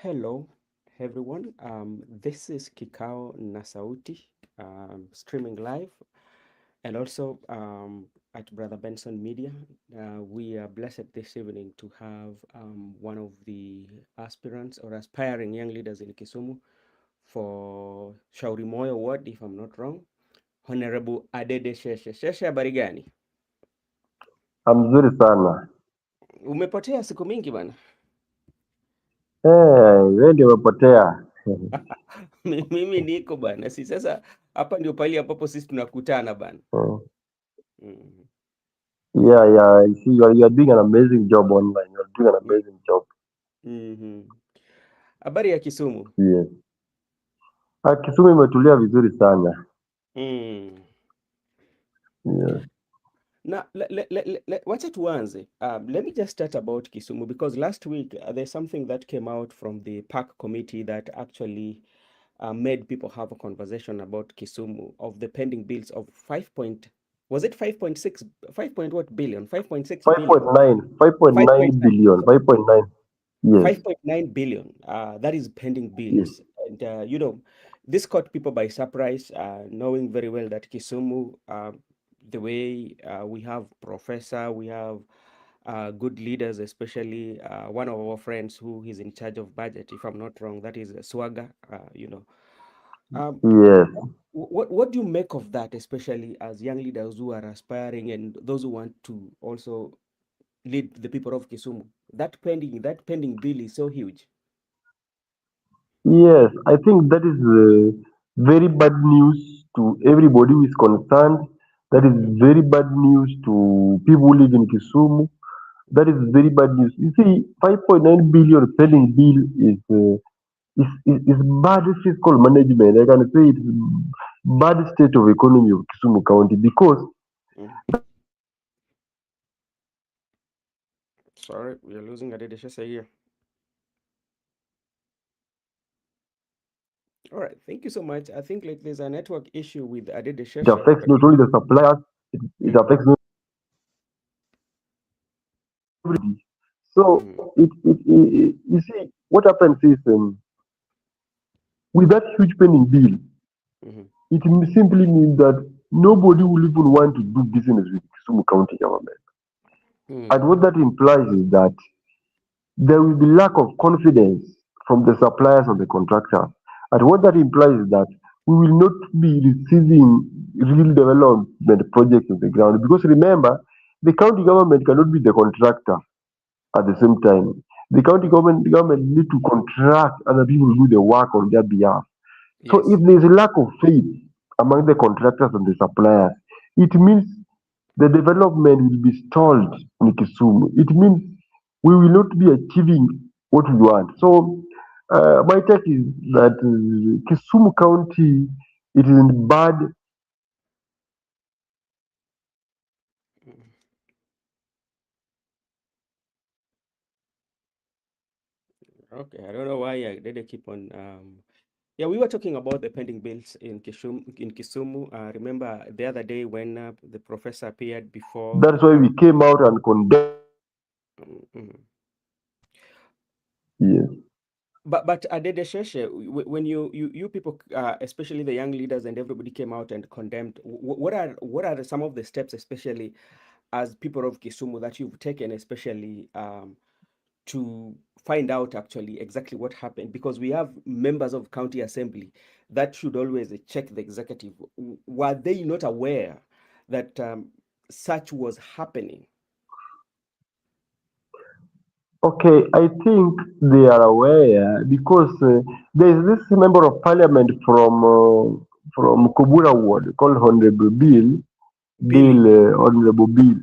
Hello, everyone. This is Kikao na Sauti, streaming live, and also at Brother Benson Media. We are blessed this evening to have one of the aspirants or aspiring young leaders in Kisumu for Shauri Moyo Award, if I'm not wrong, Honorable Adede Sheshe. Sheshe, habari gani? Mzuri sana. Umepotea siku mingi bana. Wewe ndio umepotea. Mimi niko bana, si sasa hapa ndio pale ambapo sisi tunakutana bana. Mm. Mm. Yeah. I see you are doing an amazing job online. You are doing an amazing job. Mhm. Habari ya Kisumu. Yes. Kisumu imetulia vizuri sana. Mm. Yes. Now, wacha tuanze. Let me just start about Kisumu because last week there's something that came out from the park committee that actually made people have a conversation about Kisumu of the pending bills of 5 point, was it 5.6, 5 point what billion? 5.6 billion. 5.9, 5.9, 5.9 billion, 5.9. Yes. 5.9 billion. That is pending Yes. bills. And, this caught people by surprise, knowing very well that Kisumu, the way we have professor, we have good leaders, especially one of our friends who is in charge of budget, if I'm not wrong, that is Swaga, Um, Yes. what do you make of that, especially as young leaders who are aspiring and those who want to also lead the people of Kisumu? That pending bill is so huge. Yes. I think that is very bad news to everybody who is concerned. That is Mm, very bad news to people who live in Kisumu. That is very bad news. You see, 5.9 billion pending bill is bad fiscal management. I can say it's bad state of economy of Kisumu County because mm. Sorry, we are losing Adedeshesa here. All right, thank you so much. I think like there's a network issue with it Adedeshesa, affects but not only the suppliers, it mm, affects not everybody. So mm, you see, what happens is with that huge pending bill, mm, it simply means that nobody will even want to do business with Kisumu County government. mm, And what that implies is that there will be lack of confidence from the suppliers and the contractors. And what that implies is that we will not be receiving real development projects on the ground. Because remember, the county government cannot be the contractor at the same time. The county government need to contract other people to do the work on their behalf. So yes, if there is a lack of faith among the contractors and the suppliers, it means the development will be stalled in Kisumu. It means we will not be achieving what we want. So my take is that Kisumu County it is in bad. mm. Okay, I don't know why I did keep on. Yeah, we were talking about the pending bills in Kisumu. Remember the other day when the professor appeared before. That's why we came out and condemned. Mm, mm. Yes. But Adede Sheshe, when you people, especially the young leaders and everybody came out and condemned, what are some of the steps, especially as people of Kisumu, that you've taken, especially to find out actually exactly what happened? Because we have members of county assembly that should always check the executive. Were they not aware that such was happening? Okay, I think they are aware because there is this member of parliament from Kubura ward called Honorable Bill, Billy. Honorable Billy.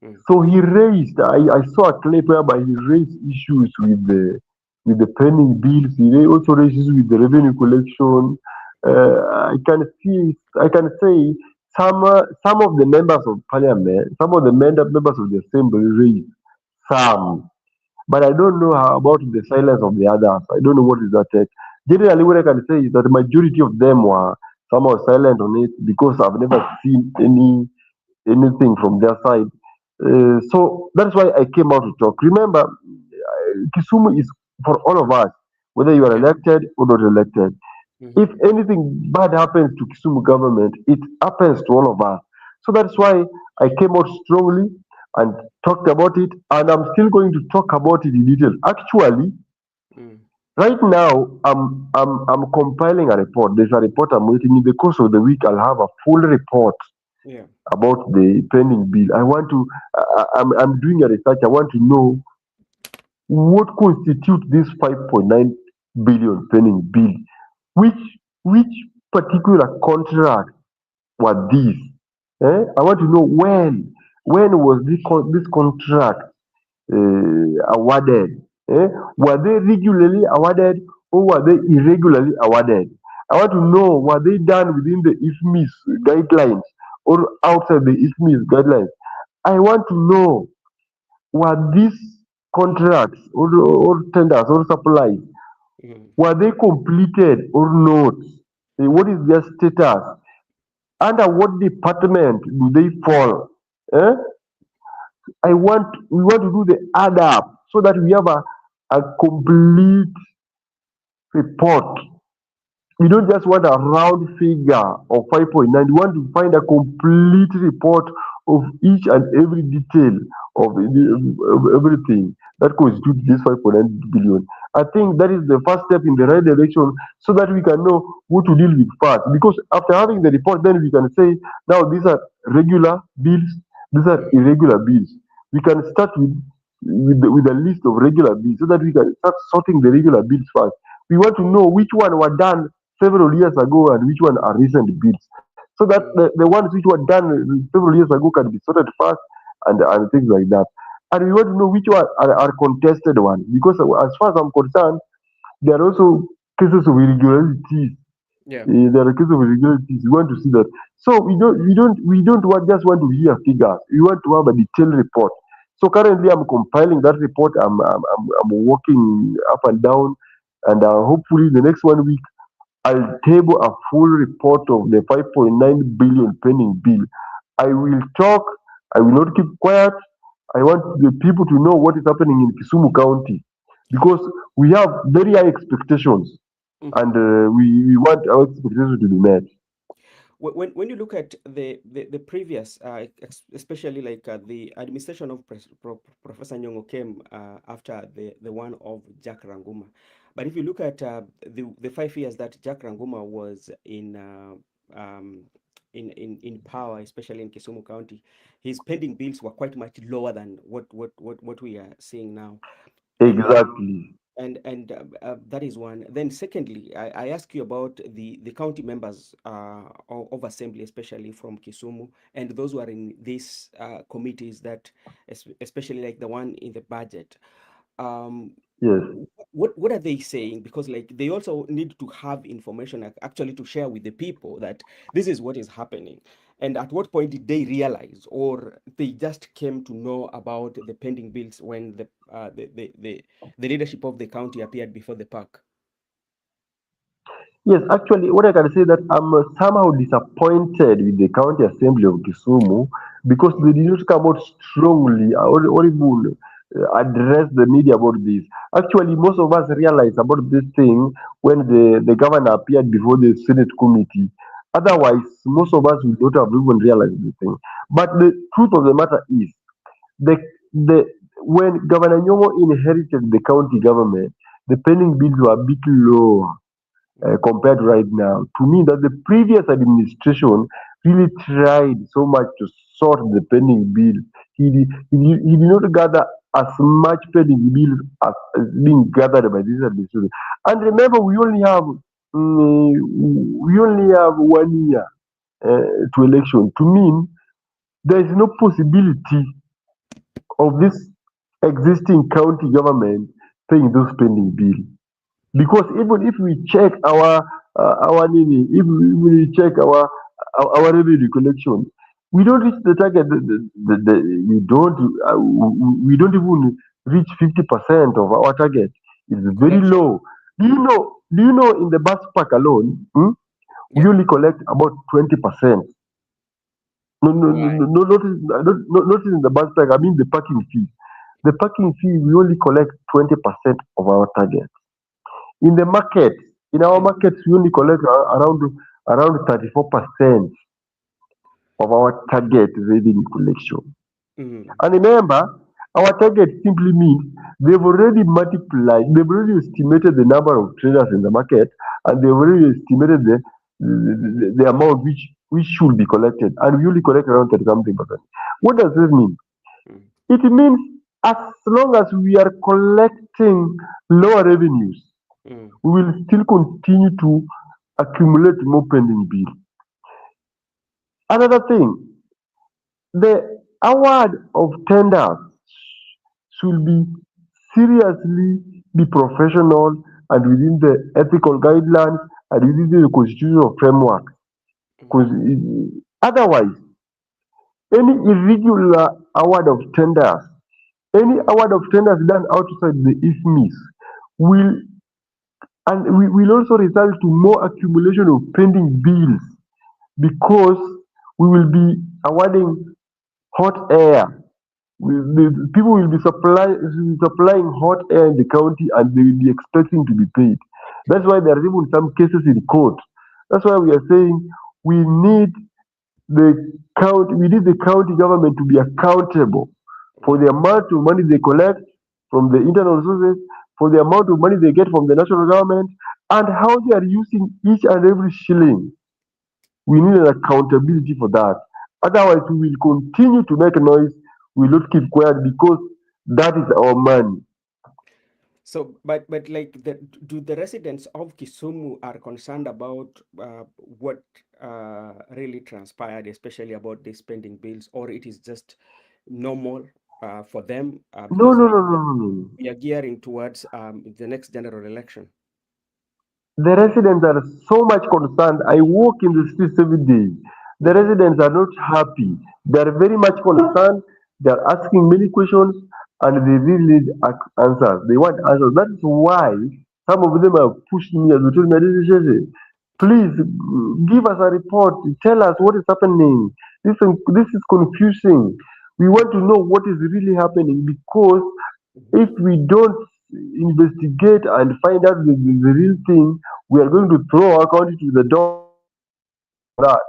Mm, So he raised. I saw a clip whereby he raised issues with the pending bills. Also raised issues with the revenue collection. I can say some of the members of parliament, some of the members of the assembly raised some, but I don't know how about the silence of the others. I don't know what is that take. Generally, what I can say is that the majority of them were somehow silent on it because I've never seen anything from their side. So that's why I came out to talk. Remember, Kisumu is for all of us, whether you are Yeah. elected or not elected. Hmm. If anything bad happens to Kisumu government, it happens to all of us. So that's why I came out strongly and talked about it, and I'm still going to talk about it in detail. Actually, Mm. right now, I'm compiling a report. There's a report I'm waiting. In the course of the week, I'll have a full report Yeah. about the pending bill. I want to. I'm doing a research. I want to know what constitutes this 5.9 billion pending bill. Which which particular contract were these? I want to know when was this contract awarded? Were they regularly awarded or were they irregularly awarded? I want to know, were they done within the IFMIS guidelines or outside the IFMIS guidelines? I want to know, were these contracts or tenders or supplies, Mm. were they completed or not? What is their status? Under what department do they fall? Eh? We want to do the add up so that we have a complete report. We don't just want a round figure of 5.9. We want to find a complete report of each and every detail of everything that constitutes this 5.9 billion. I think that is the first step in the right direction so that we can know who to deal with first. Because after having the report, then we can say, now these are regular bills, these are Mm. irregular bills. We can start with a list of regular bills so that we can start sorting the regular bills first. We want to know which one were done several years ago and which one are recent bids, so that Mm. the ones which were done several years ago can be sorted fast and things like that. And we want to know which one are contested ones, because as far as I'm concerned, there are also cases of irregularities. Yeah. There are cases of irregularities. We want to see that. So we don't just want to hear figures. We want to have a detailed report. So currently, I'm compiling that report. I'm working up and down, and hopefully, the next 1 week I'll table a full report of the 5.9 billion pending bill. I will talk. I will not keep quiet. I want the people to know what is happening in Kisumu County, because we have very high expectations, Hmm. and we want our expectations to be met. When you look at the previous, especially like the administration of Professor Nyong'o came after the one of Jack Ranguma. But if you look at the 5 years that Jack Ranguma was um, in power, especially in Kisumu County, his pending bills were quite much lower than what we are seeing now. And Exactly. that is one. Then secondly, I ask you about the county members of assembly, especially from Kisumu, and those who are in these committees that, especially like the one in the budget. Um, Yes. what are they saying? Because like they also need to have information actually to share with the people that this is what is happening. And at what point did they realize, or they just came to know about the pending bills when the leadership of the county appeared before the park? Yes, actually, what I can say that I'm somehow disappointed with the county assembly of Kisumu, because Mm. they did not come out strongly or even address the media about this. Actually, most of us realized about this thing when the governor appeared before the Senate committee. Otherwise, most of us would not have even realized this thing. But the truth of the matter is, the the when Governor Nyong'o inherited the county government, the pending bills were a bit lower compared to right now. To me, that the previous administration really tried so much to sort the pending bills. He did not gather as much pending bills as being gathered by this administration. And remember, we only have 1 year to election. To mean there is no possibility of this existing county government paying those pending bills. Because even if we check our nini, if we check our revenue collection, we don't reach the target. We don't even reach 50% of our target. It's very Collection. low. Do you know in the bus park alone, we Yeah. only collect about 20%. No, no, no, Why? no, no, notice in the bus park. I mean the parking fee. the parking fee, we only collect 20% of our target. In the market, in our Mm, markets, we only collect around 34% of our target revenue collection. mm, And remember, our target simply means they've already estimated the number of traders in the market, and they've already estimated the amount which should be collected, and we only collect around 30 something percent. What does this mean? mm, It means as long as we are collecting lower revenues, mm, we will still continue to accumulate more pending bills. Another thing, the award of tenders should be seriously be professional and within the ethical guidelines and within the constitutional framework. Because mm, otherwise, any irregular award of tenders, any award of tenders done outside the IFMIS will we will also result to more accumulation of pending bills because we will be awarding hot air. The people will be supplying hot air in the county and they will be expecting to be paid. That's why there are even some cases in court. That's why we are saying we need we need the county government to be accountable for the mm. amount of money they collect from the internal sources, for the amount of money they get from the national government, and how they are using each and every shilling. We need an accountability for that. Otherwise, we will continue to make noise. We will not keep quiet because that is our money. So, but like, do the residents of Kisumu are concerned about what really transpired, especially about the spending bills, or it is just normal for them No, because no, like no, no, no, no. we are gearing towards the next general election? The residents are so much concerned. I walk in the streets every day. The Mm, residents are not happy. They are very much concerned. They are asking many questions and they really need answers. They want answers. That is why some of them have pushed me as told me, "This please give us a report. Tell us what is happening. This is confusing. We want to know what is really happening because mhm. if we don't investigate and find out the real thing, we are going to throw our country to the door and we don't want that.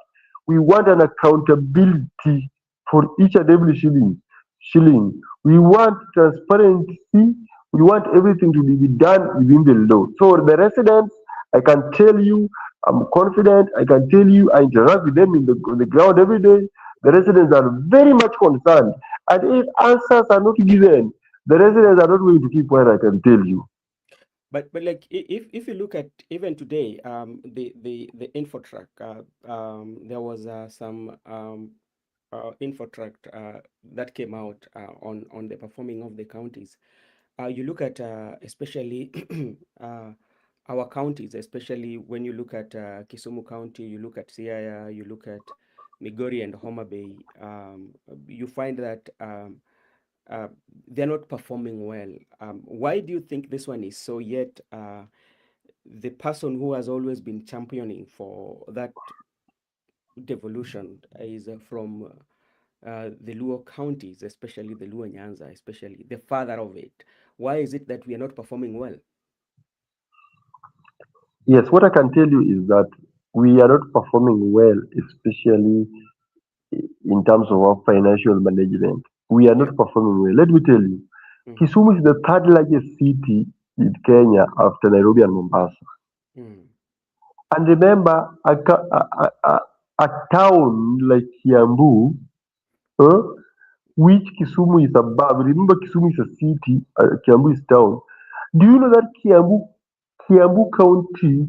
We want an accountability for each and every shilling. We want transparency. We want everything to be done within the law. So the residents, I can tell you, I'm confident. I can tell you, I interact with them on the ground every day. The residents are very much concerned, and if answers are not given, the residents are not going to keep quiet. I can tell you. But like if you look at even today, the infotrack, there was some infotrack that came out on the performing of the counties. You look at especially uh, our counties, especially when you look at Kisumu County, you look at Siaya, you look at Migori and Homa Bay, you find that uh, they're not performing well. Why do you think this one is so? Yet the person who has always been championing for that devolution is from the Luo counties, especially the Luo Nyanza, especially the father of it. Why is it that we are not performing well? Yes, what I can tell you is that we are not performing well, especially in terms of our financial management. We are Yeah. not performing well. Let me tell you, Mm, Kisumu is the third largest city in Kenya after Nairobi and Mombasa. mm, And remember, a town like Kiambu, uh, which Kisumu is above. Remember, Kisumu is a city, Kiambu is town. Do you know that Kiambu County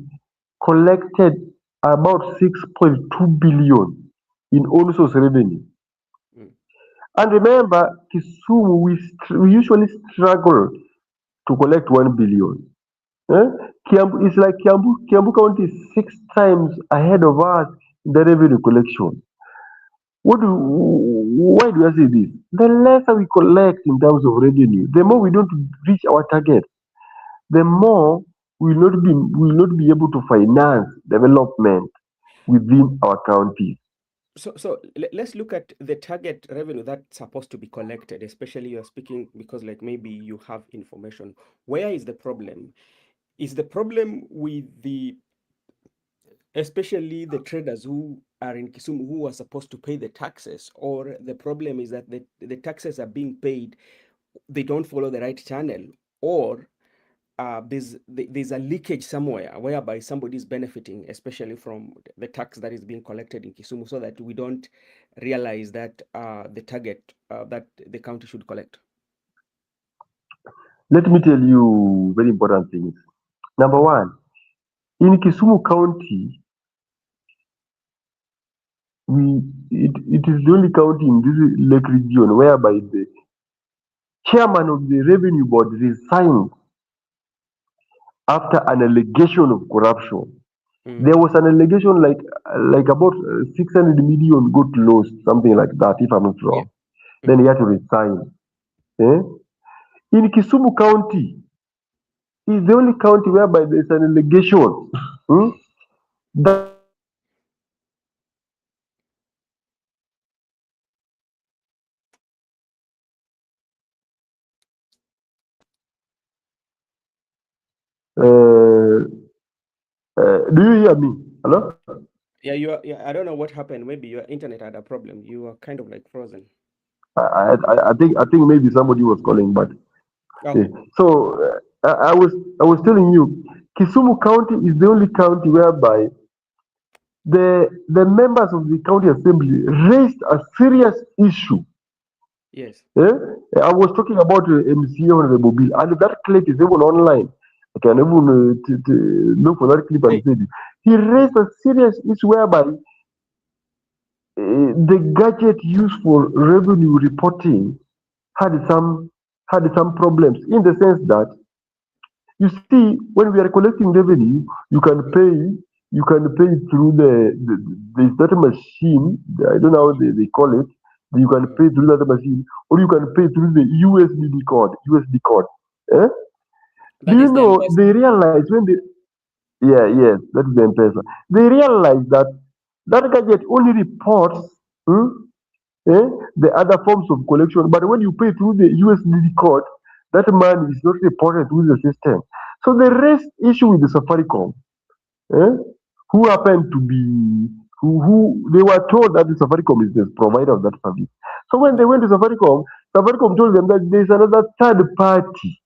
collected about 6.2 billion in own source revenue? mm, And remember, Kisumu, we usually struggle to collect 1 billion. Eh? It's like Kiambu County is 6 times ahead of us in the revenue collection. Why do I say this? The lesser we collect in terms of revenue, the more we don't reach our target, the more we will not be able to finance development within our counties. Let's look at the target revenue that's supposed to be collected, especially you're speaking because like maybe you have information. Where is the problem? Is the problem with the especially the traders who are in Kisumu who are supposed to pay the taxes, or the problem is that the taxes are being paid, they don't follow the right channel, or there's a leakage somewhere whereby somebody is benefiting, especially from the tax that is being collected in Kisumu, so that we don't realize that the target that the county should collect. Let me tell you very important things. Number one, in Kisumu County, it is the only county in this lake region whereby the chairman of the revenue board resigned after an allegation of corruption. There was an allegation like about 600 million got lost, something like that, if I'm not Yeah. wrong. Then he had to resign. Eh? In Kisumu County, is the only county whereby there's an allegation that uh, do you hear me? Hello? Yeah, you are, yeah, I don't know what happened. Maybe your internet had a problem. You are kind of like frozen. I think maybe somebody was calling, but yeah. Okay. So I was telling you, Kisumu County is the only county whereby the members of the county assembly raised a serious issue. Yes. Eh? I was talking about MCA Honorable Bill, and that clip is even online. I can even look for that clip and Hey. say it. He raised a serious issue whereby the gadget used for revenue reporting had some problems in the sense that you see when we are collecting revenue, you can pay through there's that machine. I don't know how they call it. You can pay through that machine, or you can pay through the USBD code. USD code. Eh? Do That you is the know M-Pesa. they realize when they yeah, yes, that is the M-Pesa. They realize that that gadget only reports hmm, the other forms of collection, but when you pay through the USD code, that money is not reported through the system. So the rest issue with the Safaricom, eh, who happened to be who they were told that the Safaricom is the provider of that service. So when they went to Safaricom, Safaricom told them that there is another third party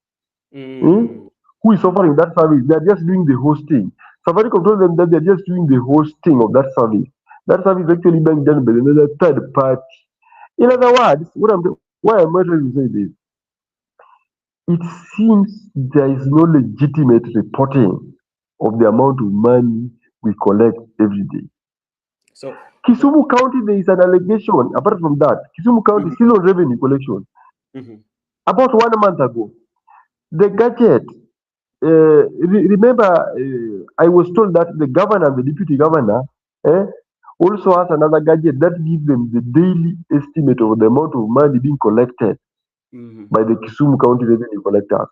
eh, Mm. who is offering that service. They are just doing the hosting. Safaricom told them that they are just doing the hosting of that service. That service is actually being done by another third party. In other words, why am I trying to say this? It seems there is no legitimate reporting of the amount of money we collect every day. So, so Kisumu County, there is an allegation. Apart from that, Kisumu County mhm, still on revenue collection. mhm, About 1 month ago, the gadget. Remember, I was told that the governor and the deputy governor eh, also has another gadget that gives them the daily estimate of the amount of money being collected mhm, by the Kisumu County Revenue Collectors.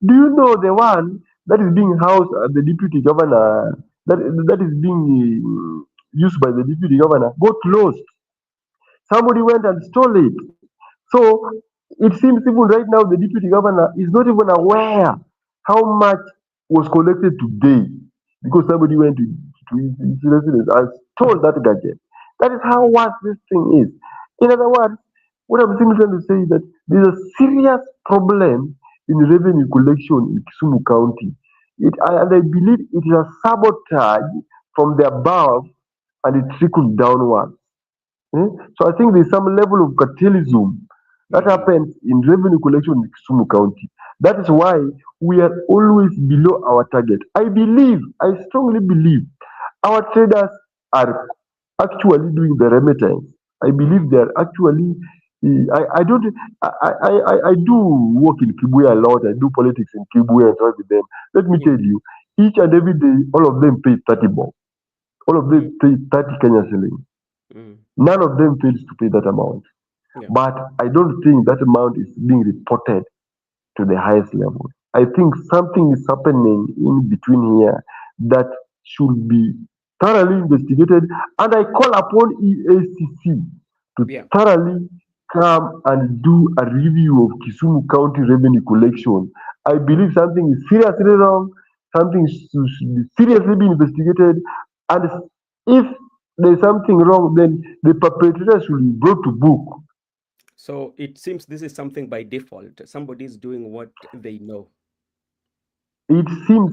Do you know the one that is being housed at the deputy governor, that is being used by the deputy governor, got lost? Somebody went and stole it. So it seems even right now the deputy governor is not even aware how much was collected today because somebody went to his residence and stole that gadget. That is how mhm. worse this thing is. In other words, what I'm simply trying to say is that there's a serious problem in revenue collection in Kisumu County. And I believe it is a sabotage from the above and it trickles downwards. So I think there's some level of cartelism that Mm. happens in revenue collection in Kisumu County. That is why we are always below our target. I strongly believe, our traders are actually doing the remittance. I believe they are actually. I don't. I do work in Kibuye a lot. I do politics in Kibuye and talk with them. Let me Yeah. tell you, each and every day, all of them pay 30 bob. All of Mm. them pay 30 Kenya shillings. Mm. None of them fails to pay that amount. Yeah. But I don't think that amount is being reported to the highest level. I think something is happening in between here that should be thoroughly investigated, and I call upon EACC to Yeah. thoroughly come and do a review of Kisumu County revenue collection. I believe something is seriously wrong, something should be seriously be investigated, and if there's something wrong, then the perpetrators should be brought to book. So it seems this is something by default. Somebody is doing what they know. It seems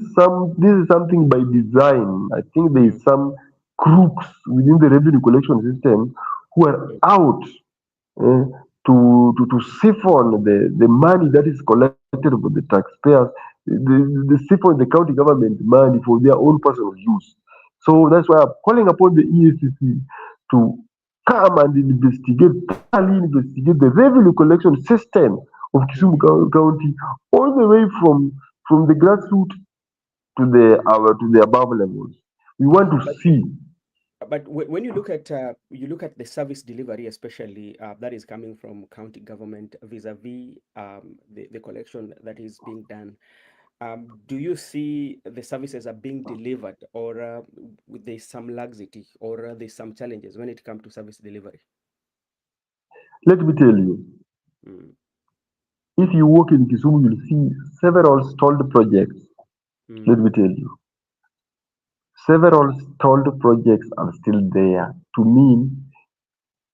this is something by design. I think there Mm, is some crooks within the revenue collection system who are mm, out eh, to siphon the money that is collected from the taxpayers, the siphon the county government money for their own personal use. So that's why I'm calling upon the EACC to come and investigate, thoroughly investigate the revenue collection system of Kisumu mm. County, all the way from the grassroots to the above levels. We want to But see. when you look at the service delivery, especially that is coming from county government vis-a-vis the collection that is being done, do you see the services are being delivered, or there's some laxity, or there's some challenges when it comes to service delivery? Let me tell you, Mm, if you walk in Kisumu, you'll see several stalled projects. Let mm, me tell you, several stalled projects are still there. To mean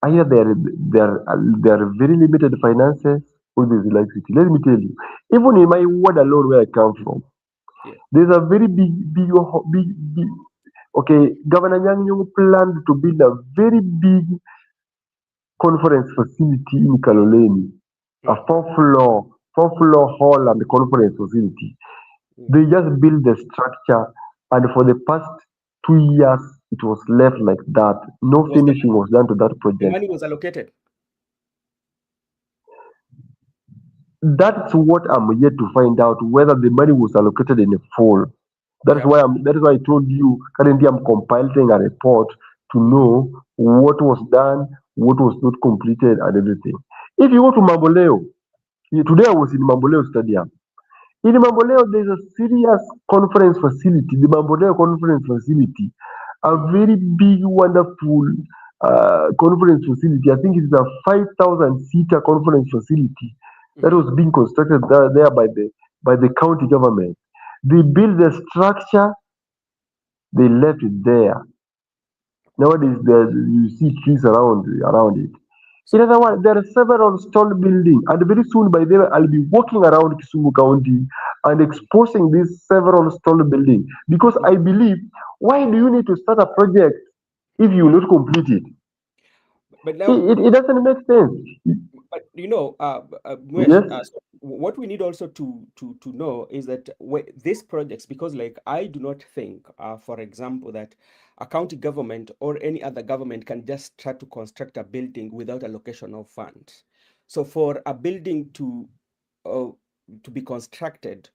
either there are very limited finances or there's laxity. Let me tell you, even in my ward alone where I come from, yeah. there's a very big. Okay, Governor Nyang planned to build a very big conference facility in Kaloleni, a Mm, four floor hall and conference facility. mm. They just built the structure, and for the past 2 years, it was left like that. No Was finishing was done to that the project. money was allocated? That's what I'm yet to find out whether the money was allocated in full. Yeah. That is why I told you currently I'm compiling a report to Mm, know what was done, what was not completed, and everything. If you go to Mamboleo, today I was in Mamboleo Stadium. In Mamboleo, there's a serious conference facility, the Mamboleo Conference Facility, a mm, very big, wonderful conference facility. I think it's a 5,000 seater conference facility that mm. was being constructed there by the county government. They built the structure, they left it there. Nowadays, you see trees around it. In So other words, there are several stalled buildings, and very soon by then I'll be walking around Kisumu County and exposing these several stalled buildings. Because mm, I believe, why do you need to start a project if you will not complete it? but now, It doesn't make sense. but Muesh, Yes, so what we need also to know is that these projects, because like I do not think, for example, that a county government or any other government can just try to construct a building without allocation of funds. So for a building uh, to be constructed,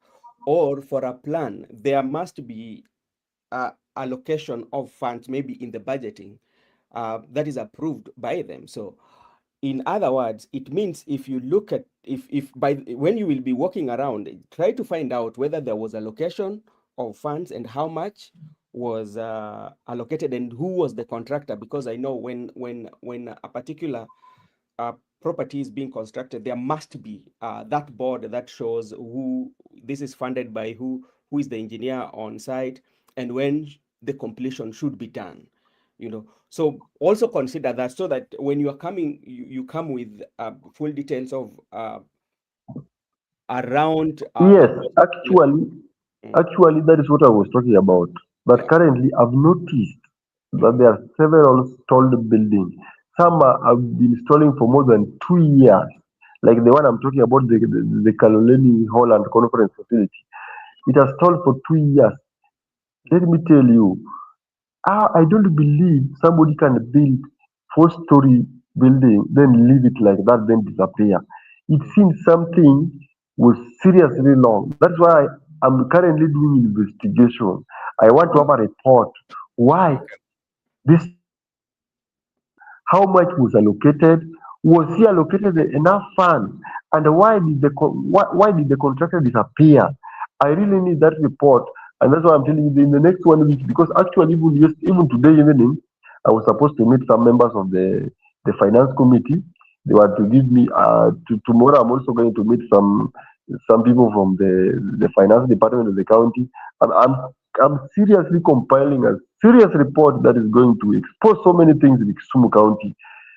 or for a plan, there must be allocation of funds, maybe in the budgeting, that is approved by them. So in other words, it means if you look at if by when you will be walking around, try to find out whether there was allocation of funds and how much was allocated and who was the contractor. Because I know when a particular uh, property is being constructed, there must be that board that shows who this is funded by, who is the engineer on site, and when the completion should be done. So also consider that, so that when you are coming, you come with full details of around yes, what. Yeah. Mm, actually, that is what I was talking about. But yeah. currently, I've noticed that Mm, there are several stalled buildings. Some have been stalling for more than 2 years, like the one I'm talking about, the Kaloleni Hall and Conference Facility. It has stalled for 2 years. Let me tell you, I don't believe somebody can build four-story building, then leave it like that, then disappear. It mm. seems something was seriously wrong. That's why I'm currently doing investigation. I want to have a report. Why Okay. this how much was allocated? Was he allocated enough funds? And why did the contractor disappear? I really need that report And that's why I'm telling you in the next 1 week, because actually even today evening, I was supposed to meet some members of the finance committee. They were to give me tomorrow. I'm also going to meet some people from the finance department of the county. And I'm seriously compiling a serious report that is going to expose so many things in Kisumu County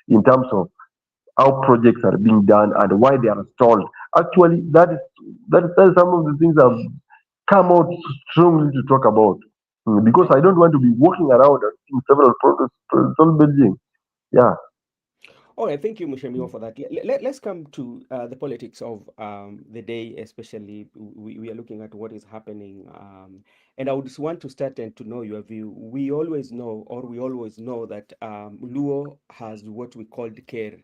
in terms of how projects are being done and why they are stalled. Actually, that is some of the things I've come out strongly to talk about. Because I don't want to be walking around and seeing several products all building. Yeah. All right, thank you, Mushemio, for that. Let's come to the politics of the day, especially. We are looking at what is happening. And I would just want to start and to know your view. We always know that Luo has what we call the CARE,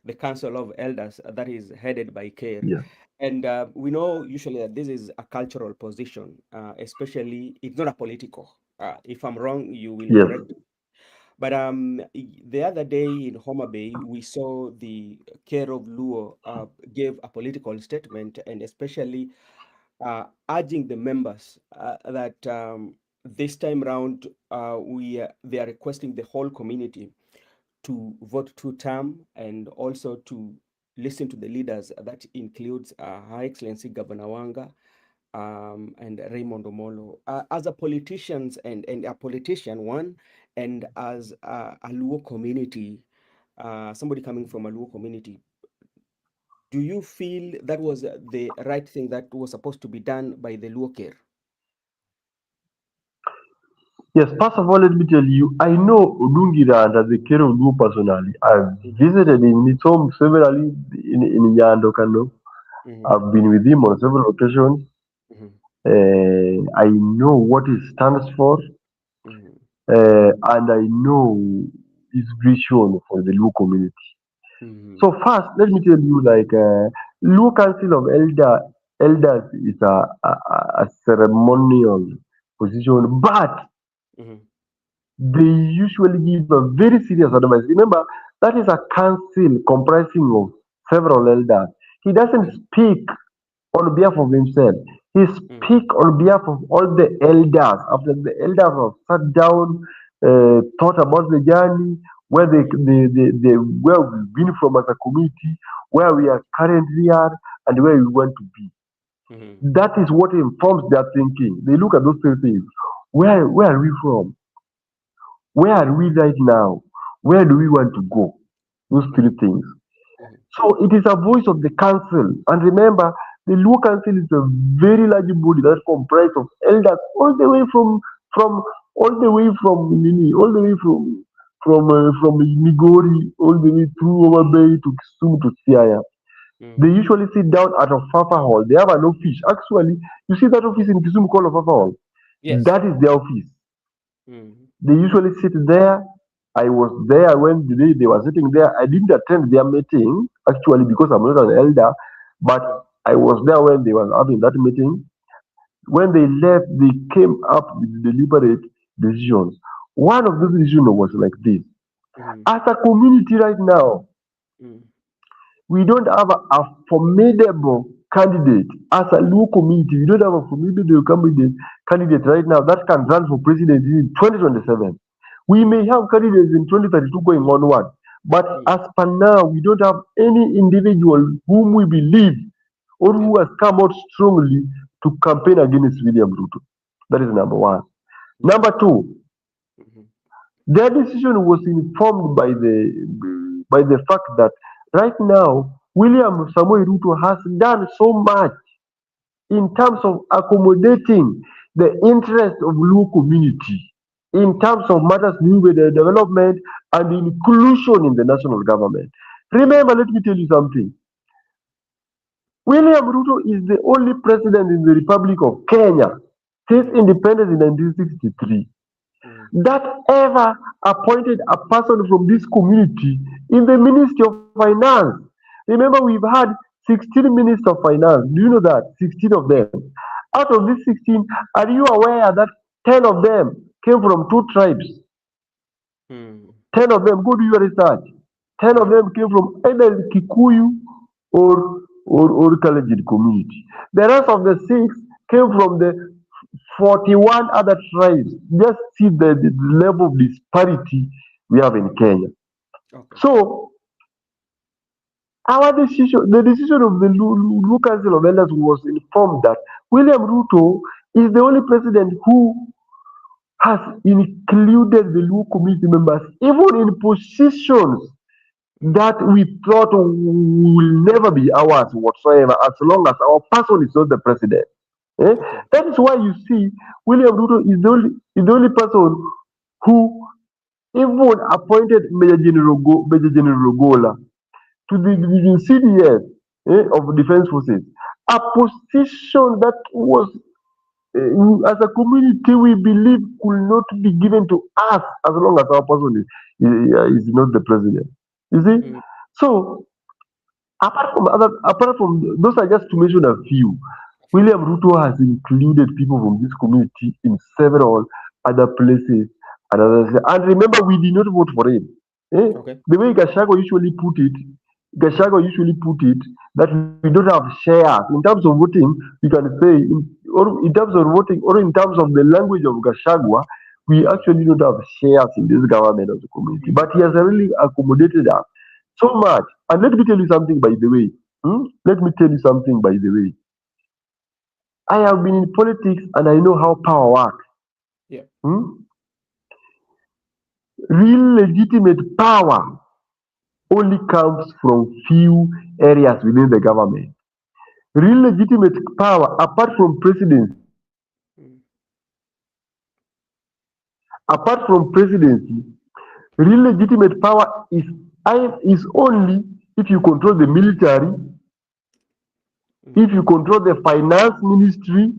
the Council of Elders, that is headed by CARE. Yeah. And we know usually that this is a cultural position, especially, it's not a political. If I'm wrong, you will Yes. correct. But the other day in Homa Bay, we saw the Care of Luo gave a political statement, and especially urging the members that this time round they are requesting the whole community to vote two-term and also to listen to the leaders. That includes Her Excellency Governor Wanga and Raymond Omolo. As a and a politician, one, and as a Luo community, somebody coming from a Luo community, do you feel that was the right thing that was supposed to be done by the Luo care? Yes. First of all, let me tell you, I know Odungira and as a care of Luo personally. I've visited in his home severally in Nyando Kano. Mm-hmm. I've been with him on several occasions. Mm-hmm. I know what it stands for, Mm-hmm. and I know his vision for the Luo community. Mm-hmm. So first, let me tell you, like Luo Council of Elders is a ceremonial position, but Mm-hmm. they usually give a very serious advice. Remember, that is a council comprising of several elders. He doesn't speak on behalf of himself. He Mm-hmm. speaks on behalf of all the elders. After the elders have sat down, thought about the journey, where we've been from as a community, where we are currently at, and where we want to be. Mm-hmm. That is what informs their thinking. They look at those three things. Where are we from? Where are we right now? Where do we want to go? Those three things. Mm-hmm. So it is a voice of the council. And remember, the Luo Council is a very large body that comprises of elders all the way from all the way from Nini, all the way from Migori, all the way through Overbay to Kisumu to Siaya. They Mm-hmm. usually sit down at a Fafa Hall. They have an office. Actually, you see that office in Kisumu called a Fafa Hall. Yes. That is their office. Mm-hmm. They usually sit there. I was there when they were sitting there. I didn't attend their meeting actually because I'm not an elder, but I was there when they were having that meeting. When they left, they came up with deliberate decisions. One of those decisions was like this: Mm-hmm. as a community right now, Mm-hmm. we don't have a formidable candidate. As a low community, we don't have a formidable candidate right now that can run for president in 2027. We may have candidates in 2032 going onward, but Mm-hmm. as per now, we don't have any individual whom we believe or Yeah. who has come out strongly to campaign against William Ruto. That is number one. Mm-hmm. Number two, Mm-hmm. their decision was informed by the fact that right now William Samoei Ruto has done so much in terms of accommodating the interest of Luo community, in terms of matters to do with the development and inclusion in the national government. Mm-hmm. Remember, let me tell you something. William Ruto is the only president in the Republic of Kenya since Mm-hmm. independence in 1963 Mm-hmm. that ever appointed a person from this community in the Ministry of Finance. Remember, we've had 16 ministers of finance. Do you know that? 16 of them. Out of these 16, are you aware that 10 of them came from two tribes? Mm-hmm. 10 of them, go do your research. 10 of Mm-hmm. them came from either Kikuyu or Kalenjin community. The rest of the six came from the 41 other tribes. Just see the level of disparity we have in Kenya. Okay. So the decision of the Luo Council of Elders was informed that William Ruto is the only president who has included the Luo community members even in positions Mm. that we thought will never be ours whatsoever as long as our person is not the president. Eh? Okay. That is why you see William Ruto is the only person who even appointed Major General Gola to the division CDS of Defense Forces, a position that was as a community we believe could not be given to us as long as our person is not the president. You see, Mm. so apart from those are just to mention a few. William Ruto has included people from this community in several other places. And remember, we did not vote for him. Eh? Okay. The way Gashago usually put it, that we don't have shares. In terms of voting, we can say, or in terms of voting, or in terms of the language of Gashagwa, we Mm. actually don't have shares in this government of the community. But he has really accommodated us so much. And let me tell you something, by the way. Let me tell you something, by the way. I have been in politics and I know how power works. Yeah. Hmm? Real legitimate power only comes from few areas within the government. Real legitimate power, Mm. apart from presidency, real legitimate power is only if you control the military, if Mm. you control the finance ministry,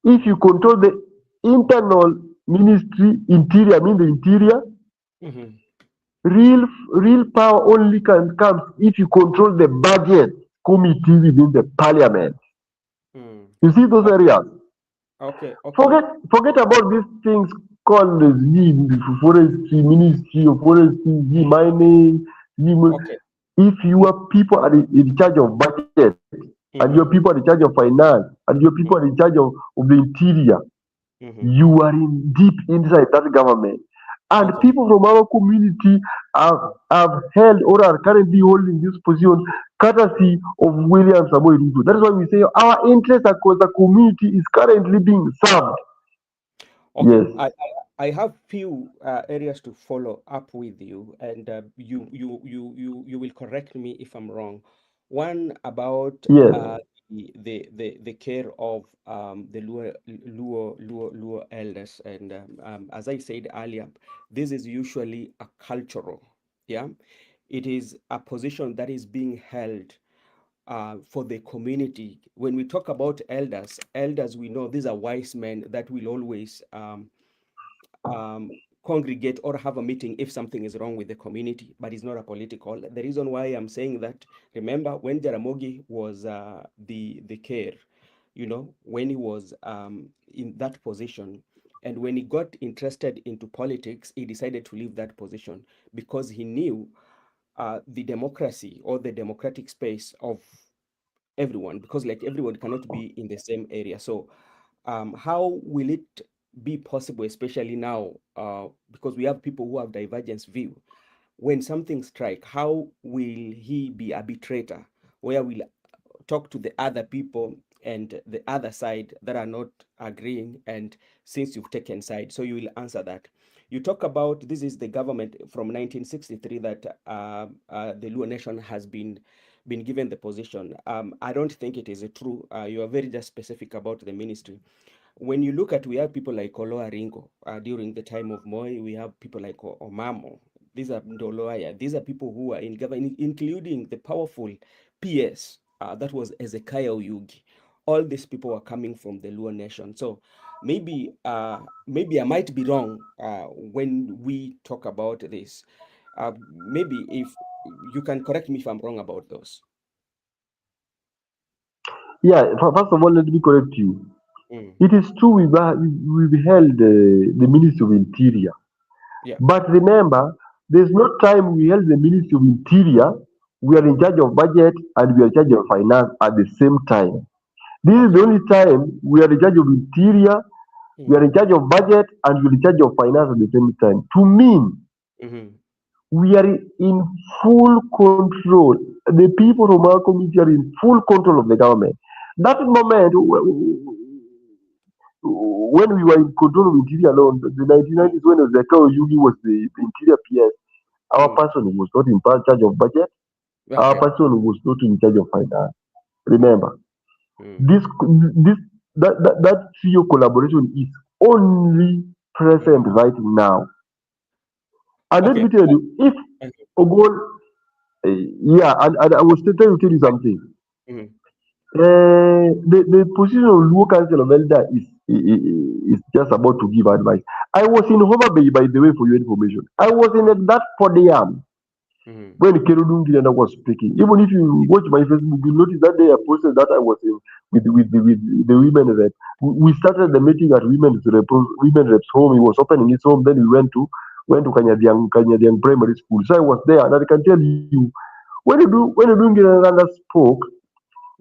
if you control the internal ministry, interior, I mean the interior. Mm-hmm. Real power only can come if you control the budget committee within the parliament. Mm. You see those Okay. areas. Okay. Okay. Forget about these things called the forestry ministry or forestry, mining. Okay. If your people are in charge of budget, and your Mm-hmm. people are in charge of finance, and your people are in charge of the interior, Mm-hmm. you are in deep inside that government. And Okay. people from our community have held or are currently holding this position courtesy of William Samoei Ruto. That is why we say our interest across the community is currently being served. Okay, Yes, I have few areas to follow up with you, and you will correct me if I'm wrong. One about yes, the care of the Luo elders, and as I said earlier, this is usually a cultural, yeah. It is a position that is being held for the community. When we talk about elders, we know these are wise men that will always congregate or have a meeting if something is wrong with the community, but it's not a political. The reason why I'm saying that, remember when Jaramogi was the care, when he was in that position, and when he got interested into politics, he decided to leave that position because he knew the democracy or the democratic space of everyone, because like everyone cannot be in the same area. So how will it be possible, especially now, because we have people who have divergence view, when something strike, how will he be arbitrator, where will talk to the other people and the other side that are not agreeing, and since you've taken side, so you will answer that. You talk about this is the government from 1963 that the Luo nation has been given the position. I don't think it is true. You are very just specific about the ministry. When you look at, we have people like Oloa Ringo during the time of Moi. We have people like Omamo. These are Ndoloya. These are people who are in government, including the powerful PS that was Ezekiah Oyugi. All these people are coming from the Luo nation. So maybe I might be wrong when we talk about this. Maybe if you can correct me if I'm wrong about those. yeah. First of all, let me correct you. Mm. It is true we've held the Ministry of Interior, Yeah. but remember, there's no time we held the Ministry of Interior. We are in charge of budget and we are in charge of finance at the same time. This is the Okay. only time we are in charge of interior You are in charge of budget and you're in charge of finance at the same time. To me, Mm-hmm. we are in full control. The people from our community are in full control of the government. That moment when we were in control of interior alone, the 1990s when Zekao Yugi was the interior PS, our Mm. person was not in charge of budget. Our Okay. person was not in charge of finance. Remember, Mm. this this that trio collaboration is only Mm. present right now. And let me Okay. tell you, if Okay. Ogon, yeah, and I was trying to tell you something. Mm. The position of Luo Council of Elder is just about to give advice. I was in Homa Bay, by the way, for your information. I was in that podium Mm. when Kerudung Gidana was speaking. Even if you watch my Facebook, you notice that day I posted that I was in with the women rep. We started the meeting at women reps home. He was opening his home. Then we went to Kanyadiang Primary School. So I was there, and I can tell you when Odunga spoke,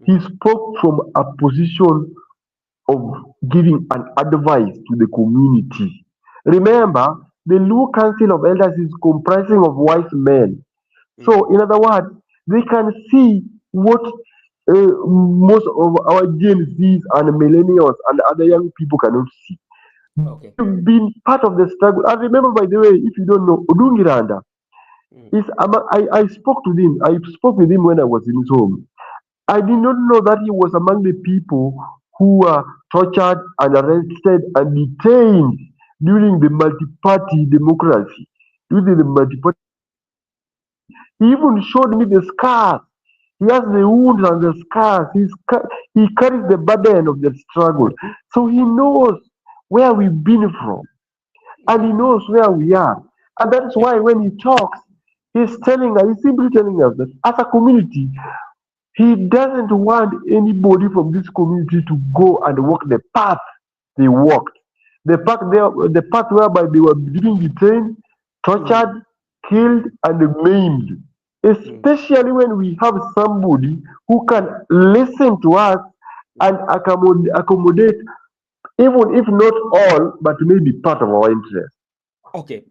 he Mm. spoke from a position of giving an advice to the community. Remember, the Luo Council of Elders is comprising of wise men. So, Mm. in other words, they can see what most of our Gen Zs and millennials and other young people cannot see. Okay. They've been part of the struggle. And remember, by the way, if you don't know, Odungiranda Mm. is. I spoke to him. I spoke with him when I was in his home. I did not know that he was among the people who were tortured and arrested and detained during the multi-party democracy. During the multi-party, he even showed me the scars. He has the wounds and the scars. He carries the burden of the struggle. So he knows where we've been from and he Mm. knows where we are. And that is Yeah. why when he talks, he's simply telling us that as a community, he doesn't want anybody from this community to go and walk the path they walked. The path whereby they were being detained, Mm. tortured, killed, and maimed. Mm. Especially when we have somebody who can listen to us and Mm. accommodate, even if not all, but maybe part of our interest. Okay,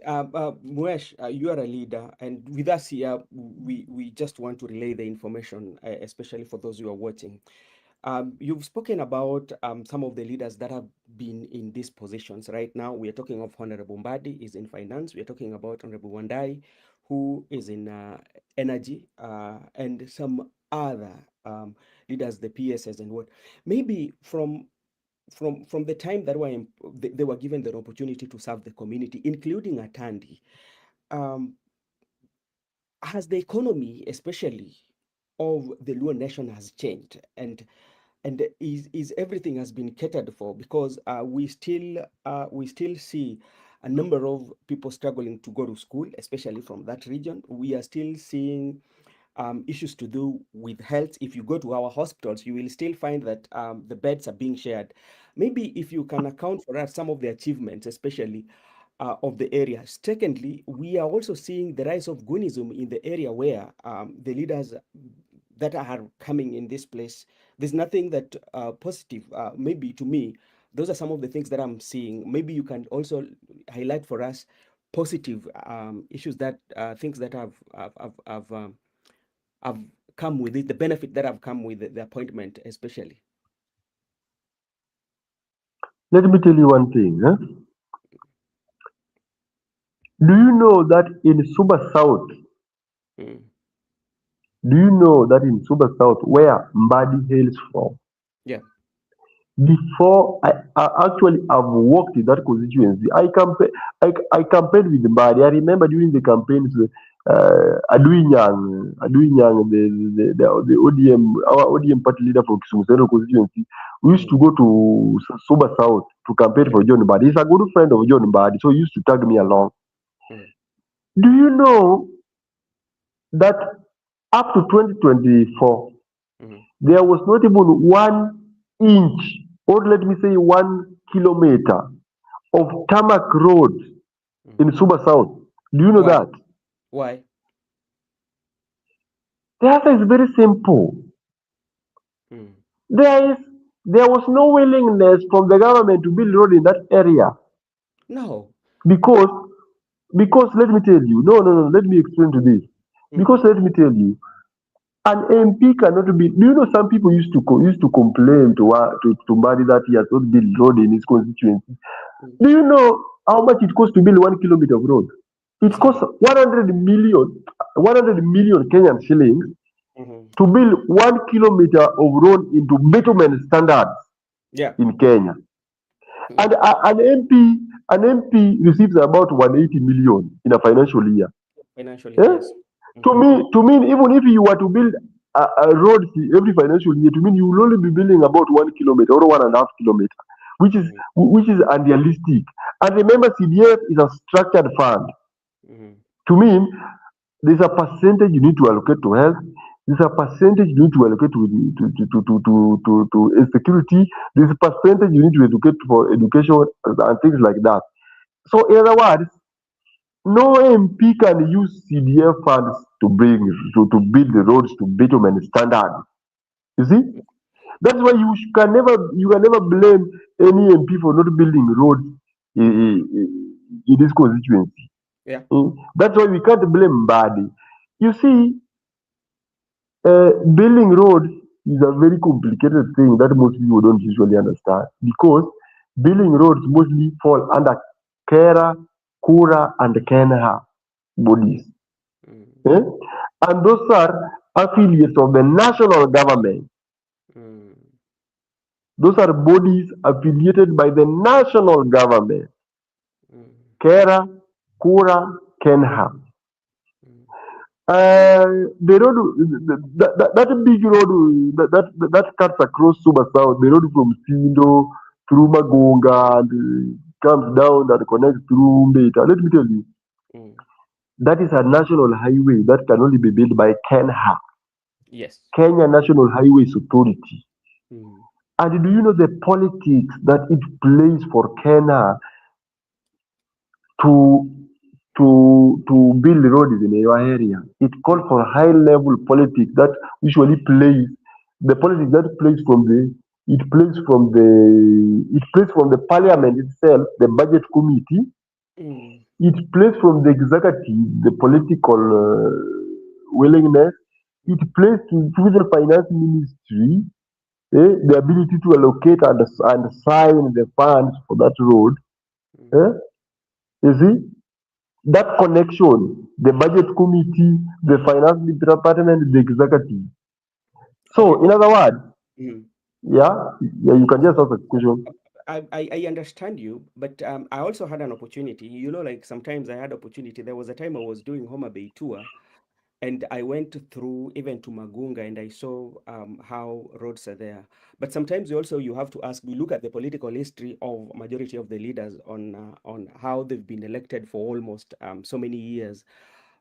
Muesh, you are a leader, and with us here, we just want to relay the information, especially for those who are watching. You've spoken about some of the leaders that have been in these positions. Right now, we are talking of Honorable Mbadi is in finance. We are talking about Honorable Wandai, who is in energy, and some other leaders, the PSS and what. Maybe from the time that they were given the opportunity to serve the community, including Atandi, um, has the economy, especially of the Luo nation, has changed, and is everything has been catered for, because we still see a number of people struggling to go to school, especially from that region. We are still seeing issues to do with health. If you go to our hospitals, you will still find that the beds are being shared. Maybe if you can account for us some of the achievements, especially of the area. Secondly, we are also seeing the rise of Gunism in the area, where the leaders that are coming in this place, there's nothing that positive. Maybe to me, those are some of the things that I'm seeing. Maybe you can also highlight for us positive issues, that things that have come with it, the benefit that have come with the appointment, especially. Let me tell you one thing. Do you know that in Suba South, Mm. do you know that in Suba South, where Mbadi hails from, Yeah. before I actually have worked in that constituency, I campaigned with Mbadi. I remember during the campaigns, Aduinyang, the ODM, our ODM party leader for Kisumu Central constituency, we used to Mm. go to Suba South to campaign Yeah. for John Mbadi. He's a good friend of John Mbadi, so he used to tag me along. Mm. Do you know that up to 2024, Mm. there was not even 1 inch, or let me say 1 kilometer of tarmac road Mm. in Suba South? Do you know Why? that? Why? The answer is very simple. Mm. There is There was no willingness from the government to build road in that area No. because let me tell you, no, let me explain to this. Because Mm-hmm. let me tell you, an MP cannot be. Do you know some people used to complain to Mari that he has not built road in his constituency? Mm. Do you know how much it costs to build 1 kilometer of road? It costs Exactly. 100 million Kenyan shillings Mm-hmm. to build 1 kilometer of road into bitumen standards Yeah. in Kenya. Mm. And an MP receives about 180 million in a financial year. Financially, Eh? yes. Mm-hmm. To mean, even if you were to build a road every financial year, to mean you will only be building about 1 kilometer or 1.5 kilometer, Mm-hmm. which is unrealistic. And remember, CDF is a structured fund. Mm-hmm. To mean, there's a percentage you need to allocate to health. There's a percentage you need to allocate to security. There's a percentage you need to allocate for education and things like that. So, in other words, no MP can use CDF funds to build the roads to bitumen standard. You see, that's why you can never blame any MP for not building roads in this constituency. Yeah. That's why we can't blame Mbadi. You see, building roads is a very complicated thing that most people don't usually understand because building roads mostly fall under Kera, Kura, and Kenha Mm. bodies. Mm. Eh? And those are affiliates of the national government. Mm. Those are bodies affiliated by the national government. Mm. Kera, Kura, Kenha. Mm. The road, that big road that cuts across Suba South, the road from Sindo through Magonga and comes down that connects through Mbeta. Let me tell you, Mm. that is a national highway that can only be built by KENHA, Yes. Kenya National Highways Authority. Mm. And do you know the politics that it plays for Kenya to build roads in your area? It calls Mm. for high level politics that usually plays the politics that plays from the it plays from the parliament itself, the budget committee. Mm. It plays from the executive, the political willingness. It plays through the finance ministry, the ability to allocate and sign the funds for that road. Mm. Eh? You see, that connection, the budget committee, the finance department, the executive. Okay. So, in other words, Mm. yeah, you can just ask a question. I understand you, but I also had an opportunity. You know, like sometimes I had opportunity. There was a time I was doing Homa Bay tour, and I went through even to Magunga, and I saw how roads are there. But sometimes you have to ask. We look at the political history of majority of the leaders on how they've been elected for almost so many years.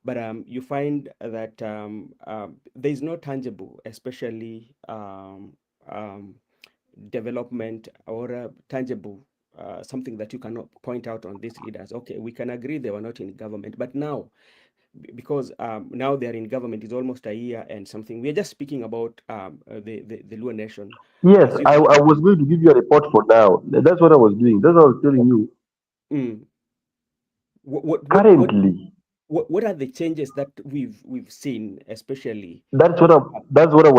But you find that there is no tangible, especially development or tangible something that you cannot point out on these leaders. Okay, we can agree they were not in government, but now because now they are in government, it's almost a year and something. We are just speaking about the Luo nation, Yes, as you I was going to give you a report for now. That's what I was doing. That's what I was telling you. mm, what, what what what Currently, what are the changes that we've seen, especially? that's what I, that's what I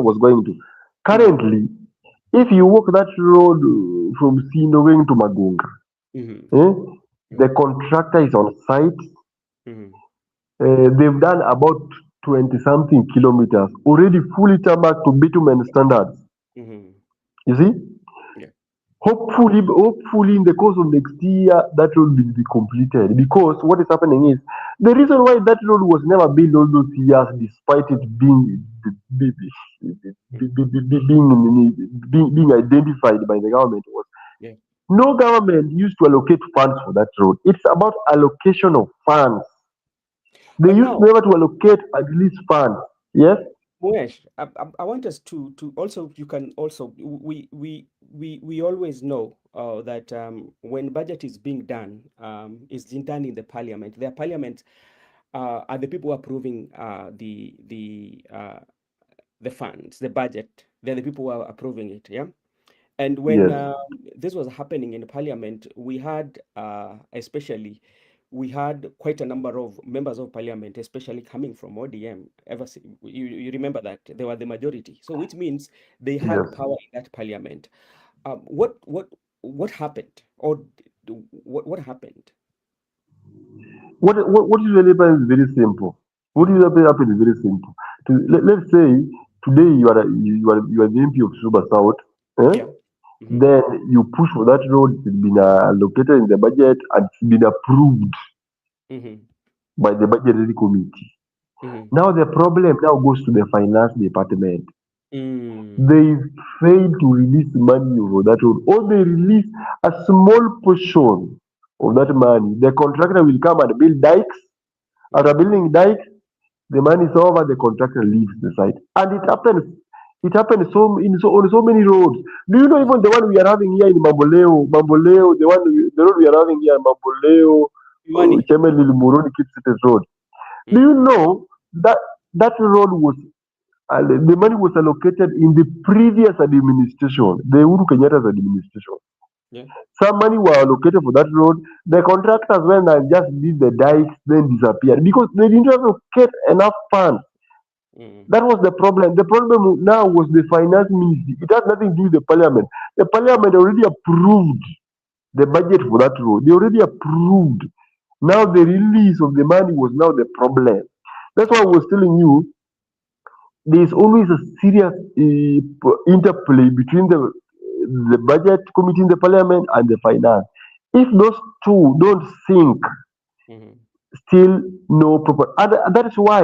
was going to. Mm, Currently, if you walk that road from Sino going to Magunga, mm, eh, the mm, contractor is on site. mm, They've done about 20 something kilometers already fully tarmac to bitumen standards. mm, You see, yeah. hopefully, in the course of next year, that road will be completed. Because what is happening is the reason why that road was never built all those years, despite it Mm, being identified by the government, was yeah. no government used to allocate funds for that road. It's about allocation of funds. They But used now, never to allocate at least funds. Yes. Muesh, I want us to also, you can also, we always know that when budget is being done, is done in the parliament. The parliament are the people approving the funds, the budget. They're the people who are approving it. Yeah. And when Yes, this was happening in Parliament, we had, especially, we had quite a number of members of Parliament, especially coming from ODM. You remember that they were the majority, so which means they had yes. power in that Parliament. What happened, or what happened? What usually happens is very simple. What usually happens is very simple. Let's say today you are the MP of Suba South. Eh? Yeah. Mm-hmm. Then you push for that road. It's been allocated in the budget and it's been approved Mm-hmm. by the budgetary committee. Mm-hmm. Now the problem now goes to the finance department. Mm. They fail to release money for that road, or they release a small portion of that money. The contractor will come and build dikes. After Mm. building dikes, the money is over, the contractor leaves the site. And it happens. It happens on so many roads. Do you know Yeah. even the one we are having here in Mamboleo, the road we are having here in Mamboleo, Money. Chemelil Muruni Kipsites Road. Do Mm. you know that that road was the money was allocated in the previous administration, the Uhuru Kenyatta's administration. Yeah. Some money were allocated for that road. The contractors went and just did the dikes, then disappeared because they didn't allocate enough funds. Mm. That was the problem. The problem now was the finance ministry. It had nothing to do with the parliament. The parliament already approved the budget for that road. They already approved. Now the release of the money was now the problem. That's why I was telling you there is always a serious interplay between the budget committee in the parliament and the finance. If those two don't sync, Mm. still no proper. And that is why,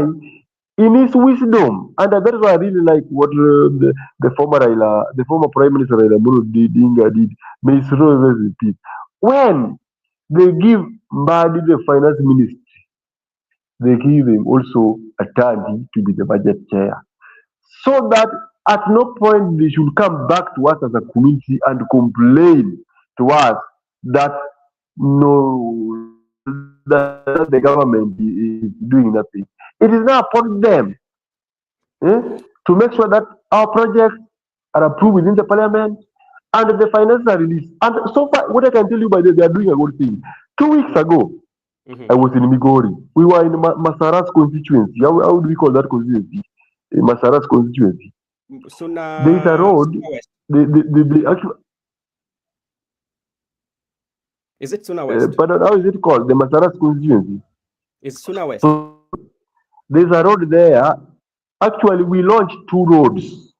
in his wisdom, and that is why I really like what the former Prime Minister Raila Odinga did. May his role repeat. When they give Mbadi the finance ministry, they give him also a Tandi to be the budget chair, so that at no point they should come back to us as a community and complain to us that that the government is doing nothing. It is now upon them eh, to make sure that our projects are approved within the parliament and the finances are released. And so far, what I can tell you by this, they are doing a good thing. 2 weeks Mm. ago, I Mm-hmm. was in Migori. We were in Masara's constituency. How do we call that constituency? Masara's constituency. There is a road. Suna West. The actual, Is it Suna West? pardon, how is it called? The Masara's constituency. It's Suna West. So there's a road there. Actually, we launched two roads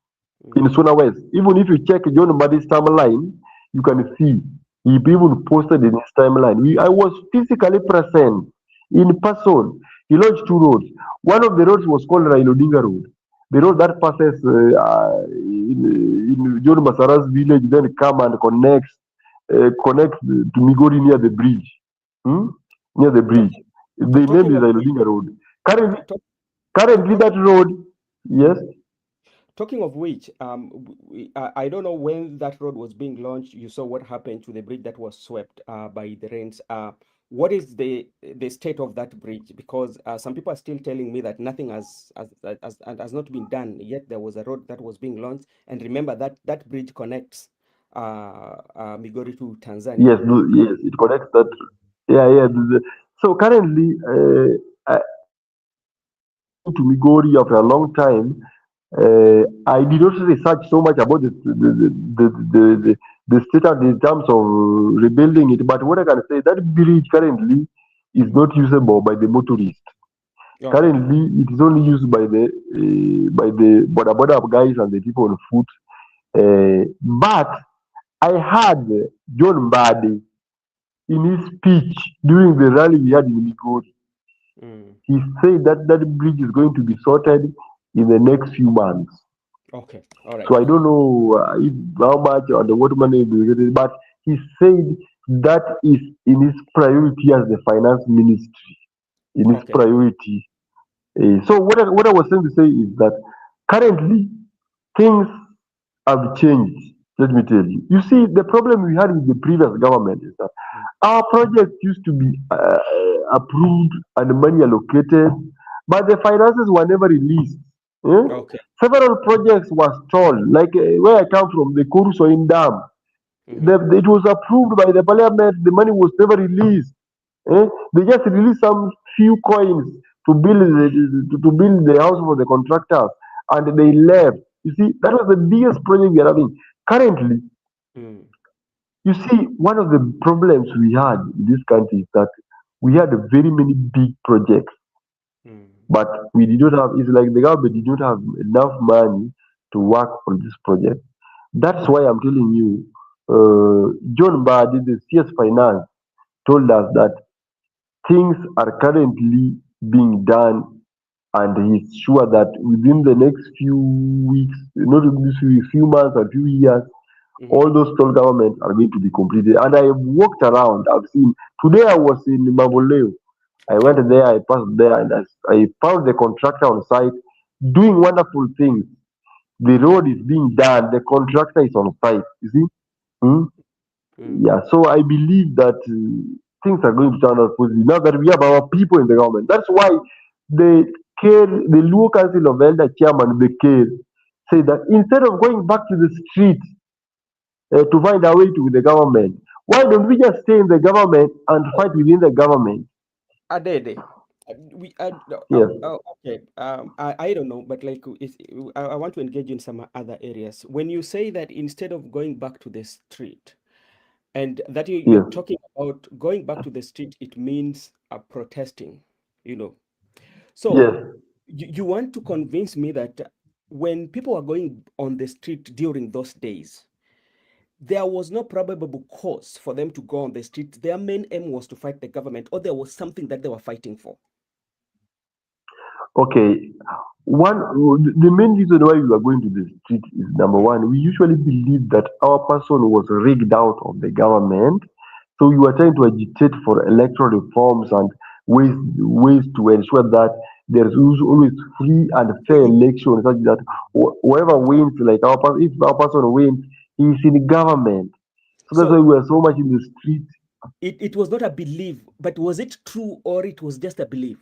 in Mm. Sona West. Even if you check John Mbadi's timeline, you can see he even posted in his timeline. I was physically present in person. He launched two roads. One of the roads was called Raila Odinga Road. The road that passes in John Masara's village, then come and connects to Migori near the bridge. Hmm? Near the bridge. Talking, The name talking is of Raila which, Odinga Road. Currently, talk, currently talk, that road, yes. talking of which, I don't know when that road was being launched. You saw what happened to the bridge that was swept by the rains. What is the state of that bridge? Because some people are still telling me that nothing has not been done yet. There was a road that was being launched, and remember that that bridge connects Migori to Tanzania. Yes, it connects that. Yeah, yeah. So currently, going to Migori after a long time, I did not research so much about the status in terms of rebuilding it. But what I can say, that bridge currently is not usable by the motorists. Okay. Currently, it is only used by the border guys and the people on foot. But I had John Mbadi in his speech during the rally we had in Migori. Mm. He said that that bridge is going to be sorted in the next few months. Okay. All right. So I don't know how much or the what money will be getting, but he said that is in his priority as the finance ministry. In his Okay. priority. So what I was saying to say is that currently things have changed. Let me tell you. You see, the problem we had with the previous government is that Mm. our projects used to be approved and money allocated, but the finances were never released. Eh? Okay. Several projects were stalled, like where I come from, the Kurusoin Dam. Mm-hmm. It was approved by the parliament, the money was never released. Eh? They just released some few coins to build the house for the contractors, and they left. You see, that was the biggest project we are having currently. Mm. You see, one of the problems we had in this country is that we had very many big projects, Mm. but we did not have. It's like the government did not have enough money to work on this project. That's why I'm telling you, John Badi, the CS Finance, told us that things are currently being done, and he's sure that within the next few weeks, not this few months or few years, Mm-hmm. all those state governments are going to be completed. And I walked around. I've seen. Today I was in Maboleo. I went Oh. there. I passed there, and I found the contractor on site doing wonderful things. The Okay. road is being done. The contractor is on site. You see. Hmm? Mm. Yeah, so I believe that things are going to turn out positive now that we have our people in the government. That's why the Luo Council of Elder Chairman, the care, say that instead of going back to the street to find our way to the government, why don't we just stay in the government and Oh, fight within the government? Adede. We Yes, okay. I don't know, but like I want to engage in some other areas. When you say that instead of going back to the street, and that you're yes, talking about going back to the street, it means protesting, you know. So yes. you want to convince me that when people are going on the street during those days, there was no probable cause for them to go on the street. Their main aim was to fight the government, or there was something that they were fighting for. Okay. One, the main reason why we are going to the street is number Mm, one, we usually believe that our person was rigged out of the government. So we were trying to agitate for electoral reforms and ways to ensure that there's always free and fair election such that whoever wins, like if our person wins, he's in government. So that's why So we are so much in the street. it was not a belief, but was it true or it was just a belief?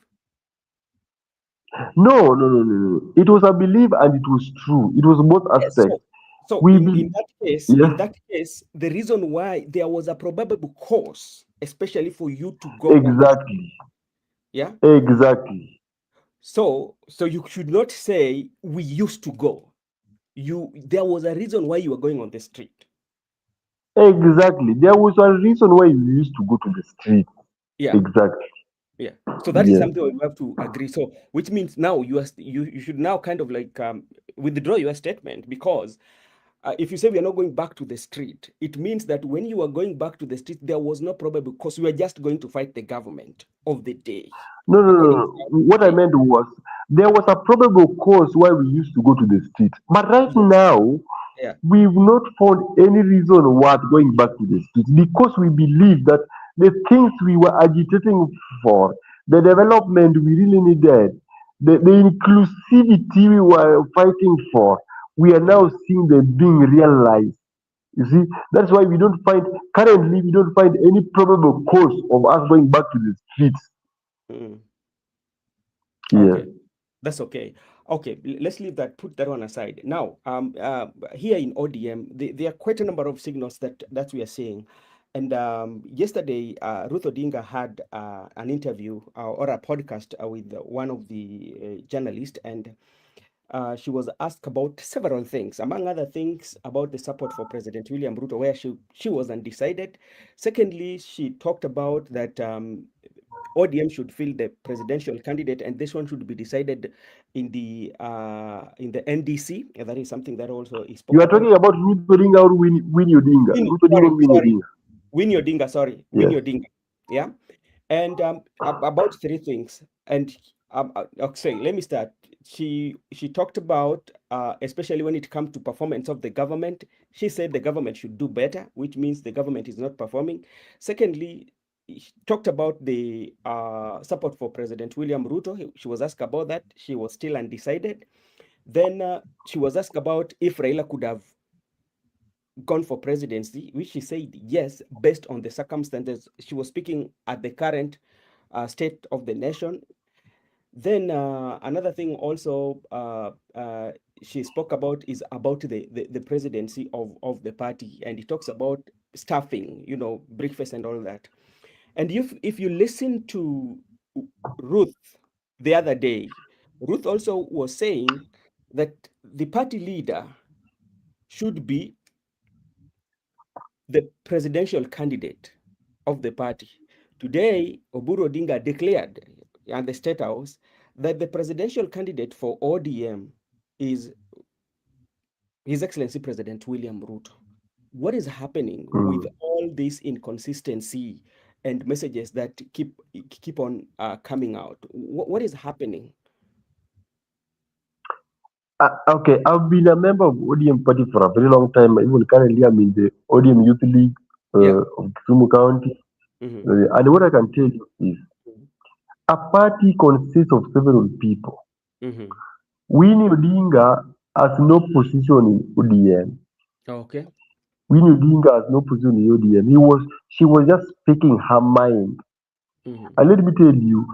No, no, no, no, no. It was a belief and it was true. It was both Yes. aspects. So We in be, in yes, that case, the reason why there was a probable cause, especially for you to go on the street, exactly, yeah. exactly, So you should not say we used to go. There was a reason why you were going on the street. exactly. There was a reason why we used to go to the street. Yeah. Exactly. Yeah. So that is Yes. something we have to agree. So which means now you should now kind of like withdraw your statement because if you say we are not going back to the street, it means that when you are going back to the street, there was no probable cause. We were just going to fight the government of the day, No, no, no, according to no. what you What I say. meant was there was a probable cause why we used to go to the street. But right Yes. now, Yeah. we've not found any reason why going back to the street because we believe that the things we were agitating for, the development we really needed, the inclusivity we were fighting for, we are Mm, now seeing them being realized. You see, that's why currently, we don't find any probable cause of us going back to the streets. mm. Yes. Okay. That's okay. Okay, let's leave that, put that one aside. Now, here in ODM, there are quite a number of signals that we are seeing. And yesterday, Ruth Odinga had an interview or a podcast with one of the journalists, and she was asked about several things, among other things, about the support for President William Ruto, where she was undecided. Secondly, she talked about that ODM should fill the presidential candidate, and this one should be decided in the NDC. And that is something that also he You spoke are about. talking about Ruto Odinga or Winnie Odinga? Winnie, Ruto Odinga or sorry, Winnie sorry, Odinga? Winnie Odinga, sorry, Yes. Winnie Odinga. Yeah. And about three things. And okay, let me start. She talked about, especially when it comes to performance of the government. She said the government should do better, which means the government is not performing. Secondly, she talked about the support for President William Ruto. She was asked about that. She was still undecided. Then she was asked about if Raila could have gone for presidency, which she said yes, based on the circumstances. She was speaking at the current state of the nation. Then another thing also she spoke about is about the presidency of the party, and he talks about staffing, breakfast and all that. And if you listen to Ruth the other day, Ruth also was saying that the party leader should be the presidential candidate of the party. Today, Oburu Odinga declared at the State House that the presidential candidate for ODM is His Excellency President William Ruto. What is happening with Mm. all this inconsistency and messages that keep on coming out? What is happening? Okay, I've been a member of ODM party for a very long time. Even currently, I'm in the ODM Youth League Yeah. of Kisumu County. Hmm. And what I can tell you is, a party consists of several people. Hmm. Winnie Odinga has no position in ODM. Okay. Winnie Odinga has no position in ODM. She was just speaking her mind. Hmm. And let me tell you,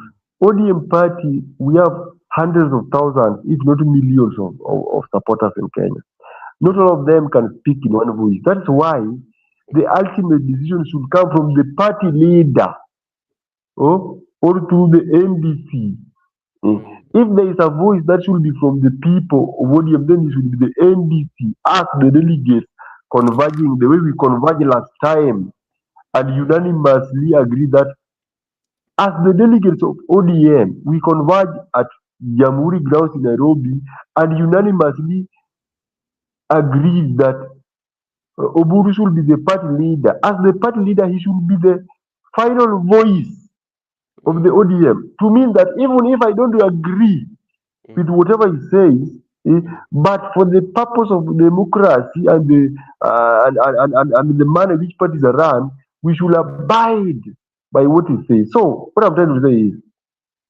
ODM party, we have hundreds of thousands, if not millions of supporters in Kenya. Not all of them can speak in one voice. That's why the ultimate decision should come from the party leader, or through the NDC. Eh, Mm. If there is a voice that should be from the people of ODM, then it should be the NDC. Ask the delegates converging the way we converged last time and unanimously agree that as the delegates of ODM, we converge at Jamhuri grounds in Nairobi and unanimously agreed that Oburu should be the party leader. As the party leader, he should be the final voice of the Mm. ODM. To mean that even if I don't agree with Mm. whatever he says, Mm. but for the purpose of democracy and the manner in which parties are run, we should abide by what he says. So what I'm trying to say is,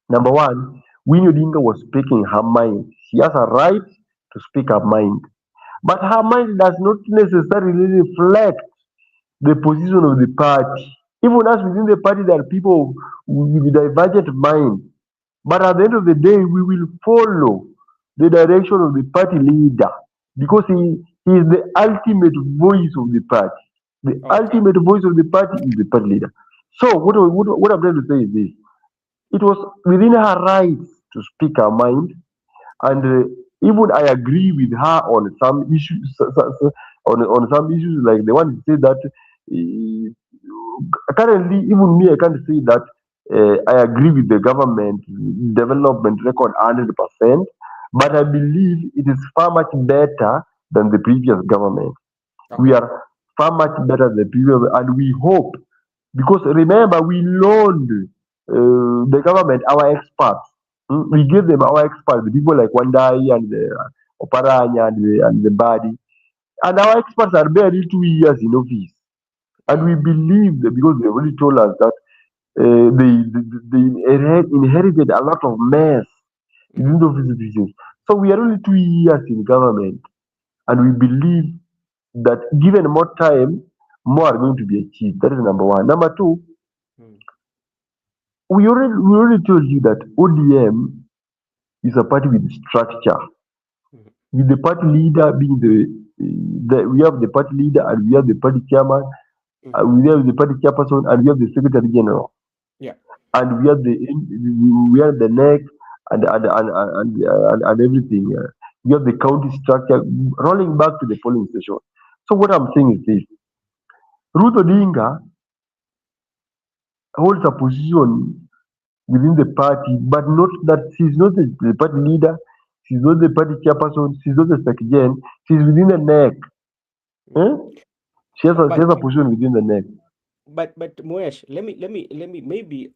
number one, Winnie Odinga was speaking her mind. She has a right to speak her mind. But her mind does not necessarily reflect the position of the party. Even as within the party, there are people with divergent mind. But at the end of the day, we will follow the direction of the party leader because he is the ultimate voice of the party. The Okay. ultimate voice of the party is the party leader. So, what I'm trying to say is this: it was within her rights to speak her mind, and Mm. even I agree with her on some issues, on some issues like the one you say that currently, even me, I can't say that I agree with the government development record 100%, but I believe it is far much better than the previous government. We Okay. are far much better than the previous, and we hope, because remember, we loaned the government our experts. We gave them our experts, the people like Wandai and Oparanya and the Badi. And our experts are barely 2 years in office. And we Mm. believe that because they already told us that they inherited a lot of mess within Mm. the office officials. So we are only 2 years in government, and we believe that given more time, more are going to be achieved. That is number one. Number two, Mm. we already told you that ODM is a party with structure, Mm. with the party leader being we have the party leader and we have the party chairman, Mm. we have the party chairperson and we have the secretary general, Yeah. and we have the neck and everything. We have the county structure rolling back to the polling station. So what I'm saying is this: Ruth Odinga holds a position within the party, but not that she's not the party leader, she's not the party chairperson, she's not the secretary, she's within the neck. Mm. Eh? She But has a position within the neck. but Moesh, let me maybe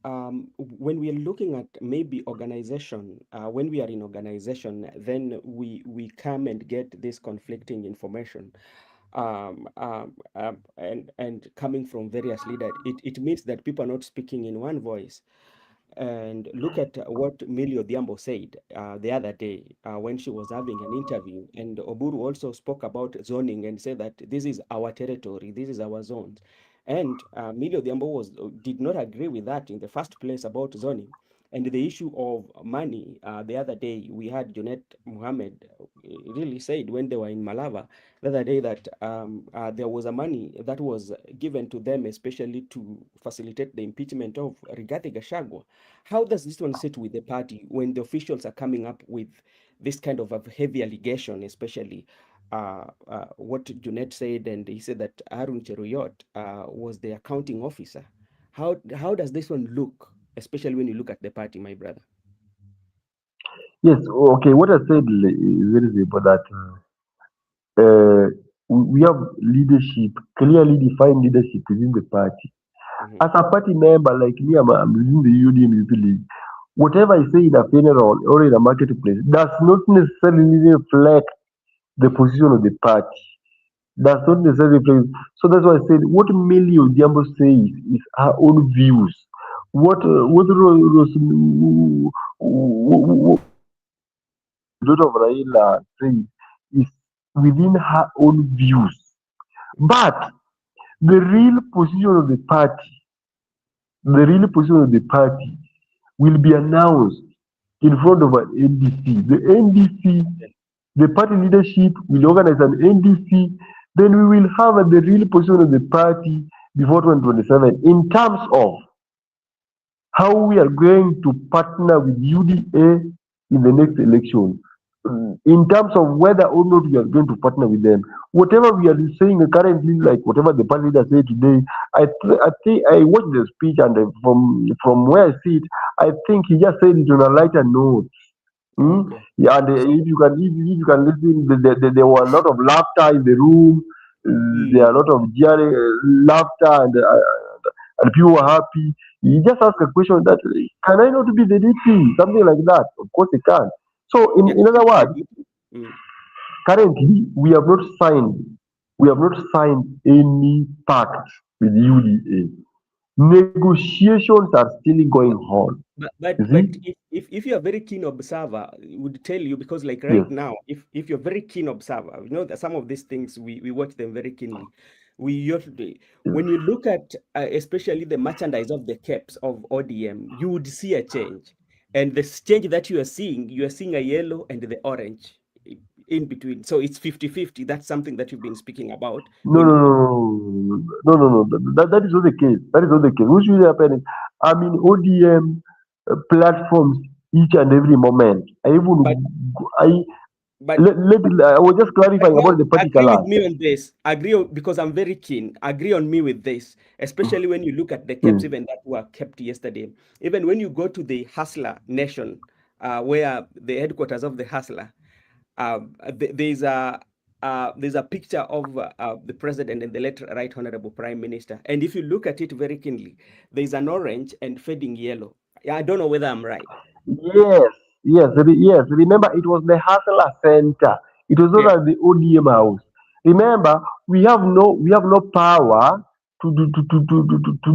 when we are looking at maybe organization, when we are in organization, then we come and get this conflicting information, and coming from various leaders, it means that people are not speaking in one voice. And look at what Millie Odhiambo said the other day when she was having an interview. And Oburu also spoke about zoning and said that this is our territory, this is our zones. And Millie Odhiambo did not agree with that in the first place about zoning. And the issue of money, the other day we had Junet Mohammed really said when they were in Malava the other day that there was a money that was given to them, especially to facilitate the impeachment of Rigathi Gachagua. How does this one sit with the party when the officials are coming up with this kind of a heavy allegation, especially what Junet said, and he said that Arun Cheruyot was the accounting officer. How does this one look, especially when you look at the party, my brother? Yes, okay. What I said is very simple that uh, we have leadership, clearly defined leadership within the party. Hmm. As a party member, like me, I'm within the UDM youth league. Whatever I say in a funeral or in a marketplace does not necessarily reflect the position of the party. Does not necessarily reflect. So that's why I said what Millie Odiambo says is her own views. What lot of Raila says is within her own views. But the real position of the party, the real position of the party will be announced in front of an NDC. The NDC, the party leadership will organize an NDC, then we will have the real position of the party before 2027 in terms of how we are going to partner with UDA in the next election. In terms of whether or not we are going to partner with them, whatever we are saying currently, like whatever the party leader said today, I think I watched the speech and from where I see it, I think he just said it on a lighter note. Okay. Yeah, and So, if you can listen, there were a lot of laughter in the room. There are a mm, lot of jeering, laughter, and people were happy. You just ask a question that can I not be the DP? Something like that. Of course, they can. So, yeah, in other words, definitely. Mm. currently we have not signed any pact with UDA. Negotiations are still going on. But You but see? but if you're a very keen observer, it would tell you because like Yes. right now, if you're very keen observer, you know that some of these things we watch them very keenly. We usually when you look at especially the merchandise of the caps of ODM, you would see a change, and the change that you are seeing a yellow and the orange in between. So it's 50-50. That's something that you've been speaking about No, when no, you no, look. no, no, no, no. That is not the case. That is not the case. What should happen is, I mean, ODM platforms each and every moment. But I but I was just But clarifying now about the party agree with colors. me on this. Because I'm very keen. Agree on me with this, especially when you look at the caps Mm. even that were kept yesterday. Even when you go to the Hustler Nation, where the headquarters of the Hustler, there's a picture of the president and the late Right Honorable Prime Minister. And if you look at it very keenly, there's an orange and fading yellow. Yeah, I don't know whether I'm right. Yes, yes. Remember, it was the Hustler Center. It was not Yeah. at the ODM house. Remember, we have no power to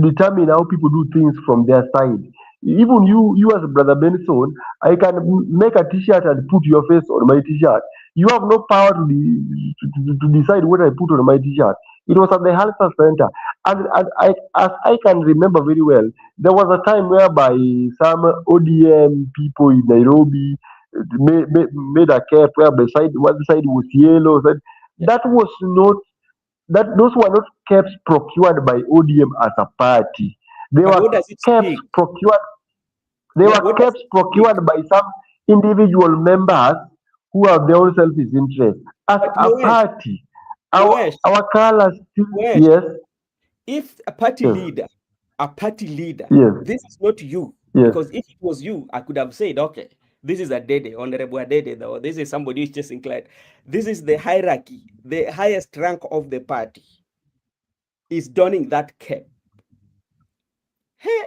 determine how people do things from their side. Even you as Brother Benson, I can make a T-shirt and put your face on my T-shirt. You have no power to decide what I put on my T-shirt. It was at the Hustler Center, and as I can remember very well, there was a time whereby some ODM people in Nairobi made a cap where one side was yellow. Yeah. That was not those were not caps procured by ODM as a party. They But were what does it caps speak? procured. They What were what does caps it speak? procured by some individual members who have their own selfish interest. As But a party, Moesh, our colors still Moesh, yes, if yes, a party leader, yes, this is not you, yes. because if it was you, I could have said, okay, this is a Dede, Honorable Dede, or this is somebody who's just inclined. This is the hierarchy, the highest rank of the party is donning that cap. Hey,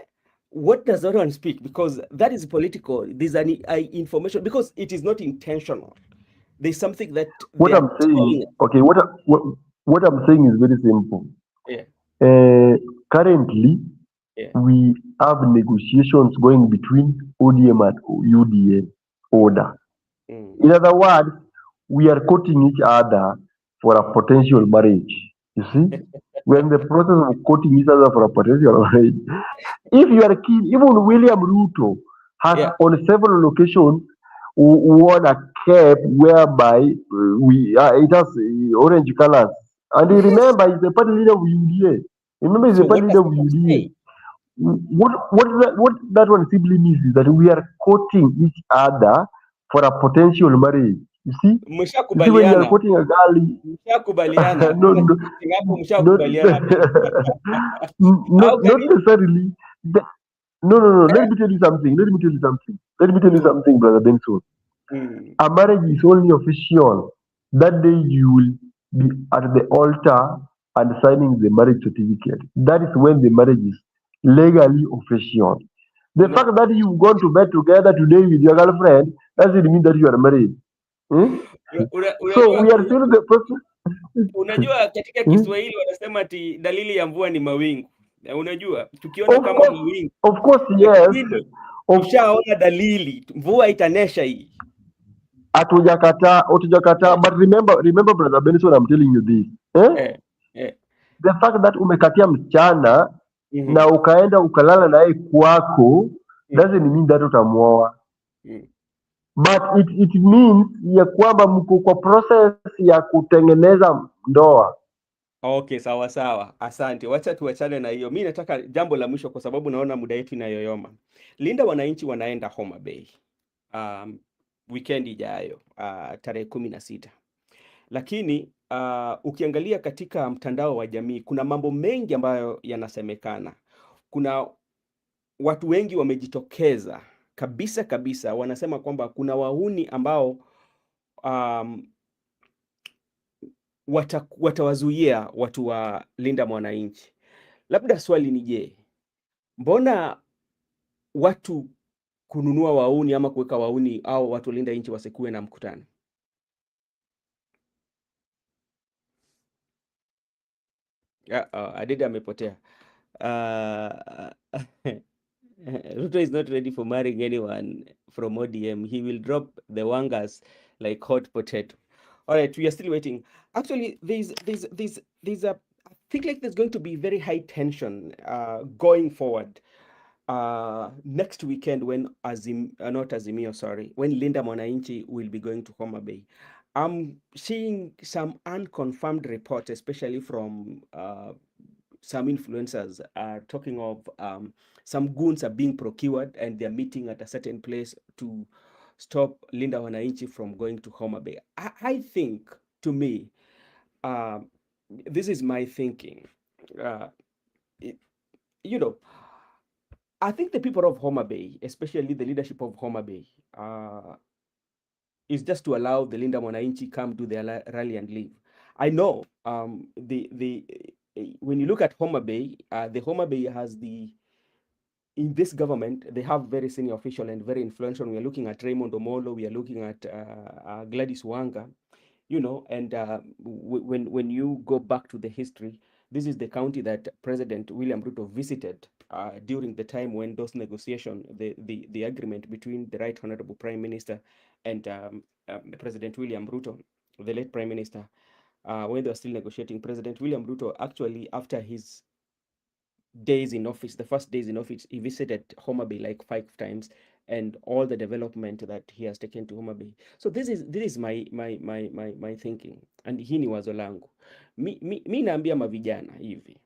what does that one speak? Because that is political. There's an information because it is not intentional. There's something that they What are I'm saying, telling us. okay, what I'm saying is very simple. Yeah, Uh, Currently, yeah. we have negotiations going between ODM and UDA Mm, order. mm. In other words, we are courting each other for a potential marriage. You see, we're in the process of courting each other for a potential marriage. If you are keen, even William Ruto has Yeah. on several occasions worn a cap whereby it has orange colors. And you Yes. remember, he's the party leader of UDA. Remember, he's So the party what does leader of that UDA. say? What that one simply means is that we are courting each other for a potential marriage. You see when you are Mshakubaliana, courting a girl, mshakubaliana no, kama no, kitu hapo, not mshakubaliana big. not How can not you? necessarily. The- no, no, no. Let Eh? me tell you something. Let me tell you something. Let me tell you Mm, something, brother Benson. mm. A marriage is only official that day you will be at the altar and signing the marriage certificate. That is when the marriage is legally official. The No, fact that you've gone to bed together today with your girlfriend doesn't mean that you are married. Hmm? So unajua we are still in the process. unajua katika Hmm? Kiswahili wanasema ati dalili ya mvua ni mawingu. Na unajua tukiona Of kama course, mawingu, of course, yes. lakini Of tushaona dalili mvua itanesha hii. hatujakataa, Eh, but remember brother Benson, I'm telling you this. eh, eh. The fact that umekatia msichana na Mhm, ukaenda ukalala naye kwako mm, doesn't mean that utamuoa, mm. but it means ya kwamba mko kwa process ya kutengeneza ndoa. Okay, sawa sawa, asante. Wacha tuachane na hiyo. Mi nataka jambo la mwisho, kwa sababu naona muda yetu inayoyoma. Linda wananchi wanaenda Homa Bay weekend ijayo, tarehe 16. Lakini ukiangalia katika mtandao wa jamii kuna mambo mengi ambayo yanasemekana. Kuna watu wengi wamejitokeza kabisa kabisa, wanasema kwamba kuna wahuni ambao um, watawazuia watu wa Linda Mwananchi. Labda swali ni je, mbona watu kununua wauni ama kuweka wauni au watu Linda nchi wasikuwe na mkutano? Adede amepotea. Uh, Ruto is not ready for marrying anyone from ODM. He will drop the wangas like hot potato. All right, we are still waiting. Actually, there's a, I think like there's going to be very high tension going forward. Next weekend when not Azimio, sorry, when Linda Mwananchi will be going to Homa Bay. I'm seeing some unconfirmed reports, especially from some influencers are talking of some goons are being procured and they're meeting at a certain place to stop Linda Wananchi from going to Homa Bay. I think, to me, uh, this is my thinking. Uh, it, you know, I think the people of Homa Bay, especially the leadership of Homa Bay, is just to allow the Linda Mwananchi come to their rally and leave. I know the when you look at Homa Bay, the Homa Bay has in this government, they have very senior official and very influential. We are looking at Raymond Omolo, we are looking at Gladys Wanga, and when you go back to the history, this is the county that President William Ruto visited during the time when those negotiations, the agreement between the Right Honorable Prime Minister and President William Ruto, the late Prime Minister, when they were still negotiating, President William Ruto actually, after his days in office, the first days in office, he visited Homa Bay like 5 times, and all the development that he has taken to Homa Bay. So this is my thinking, and hii ni wazo langu. Mi naambia mavijana hivi,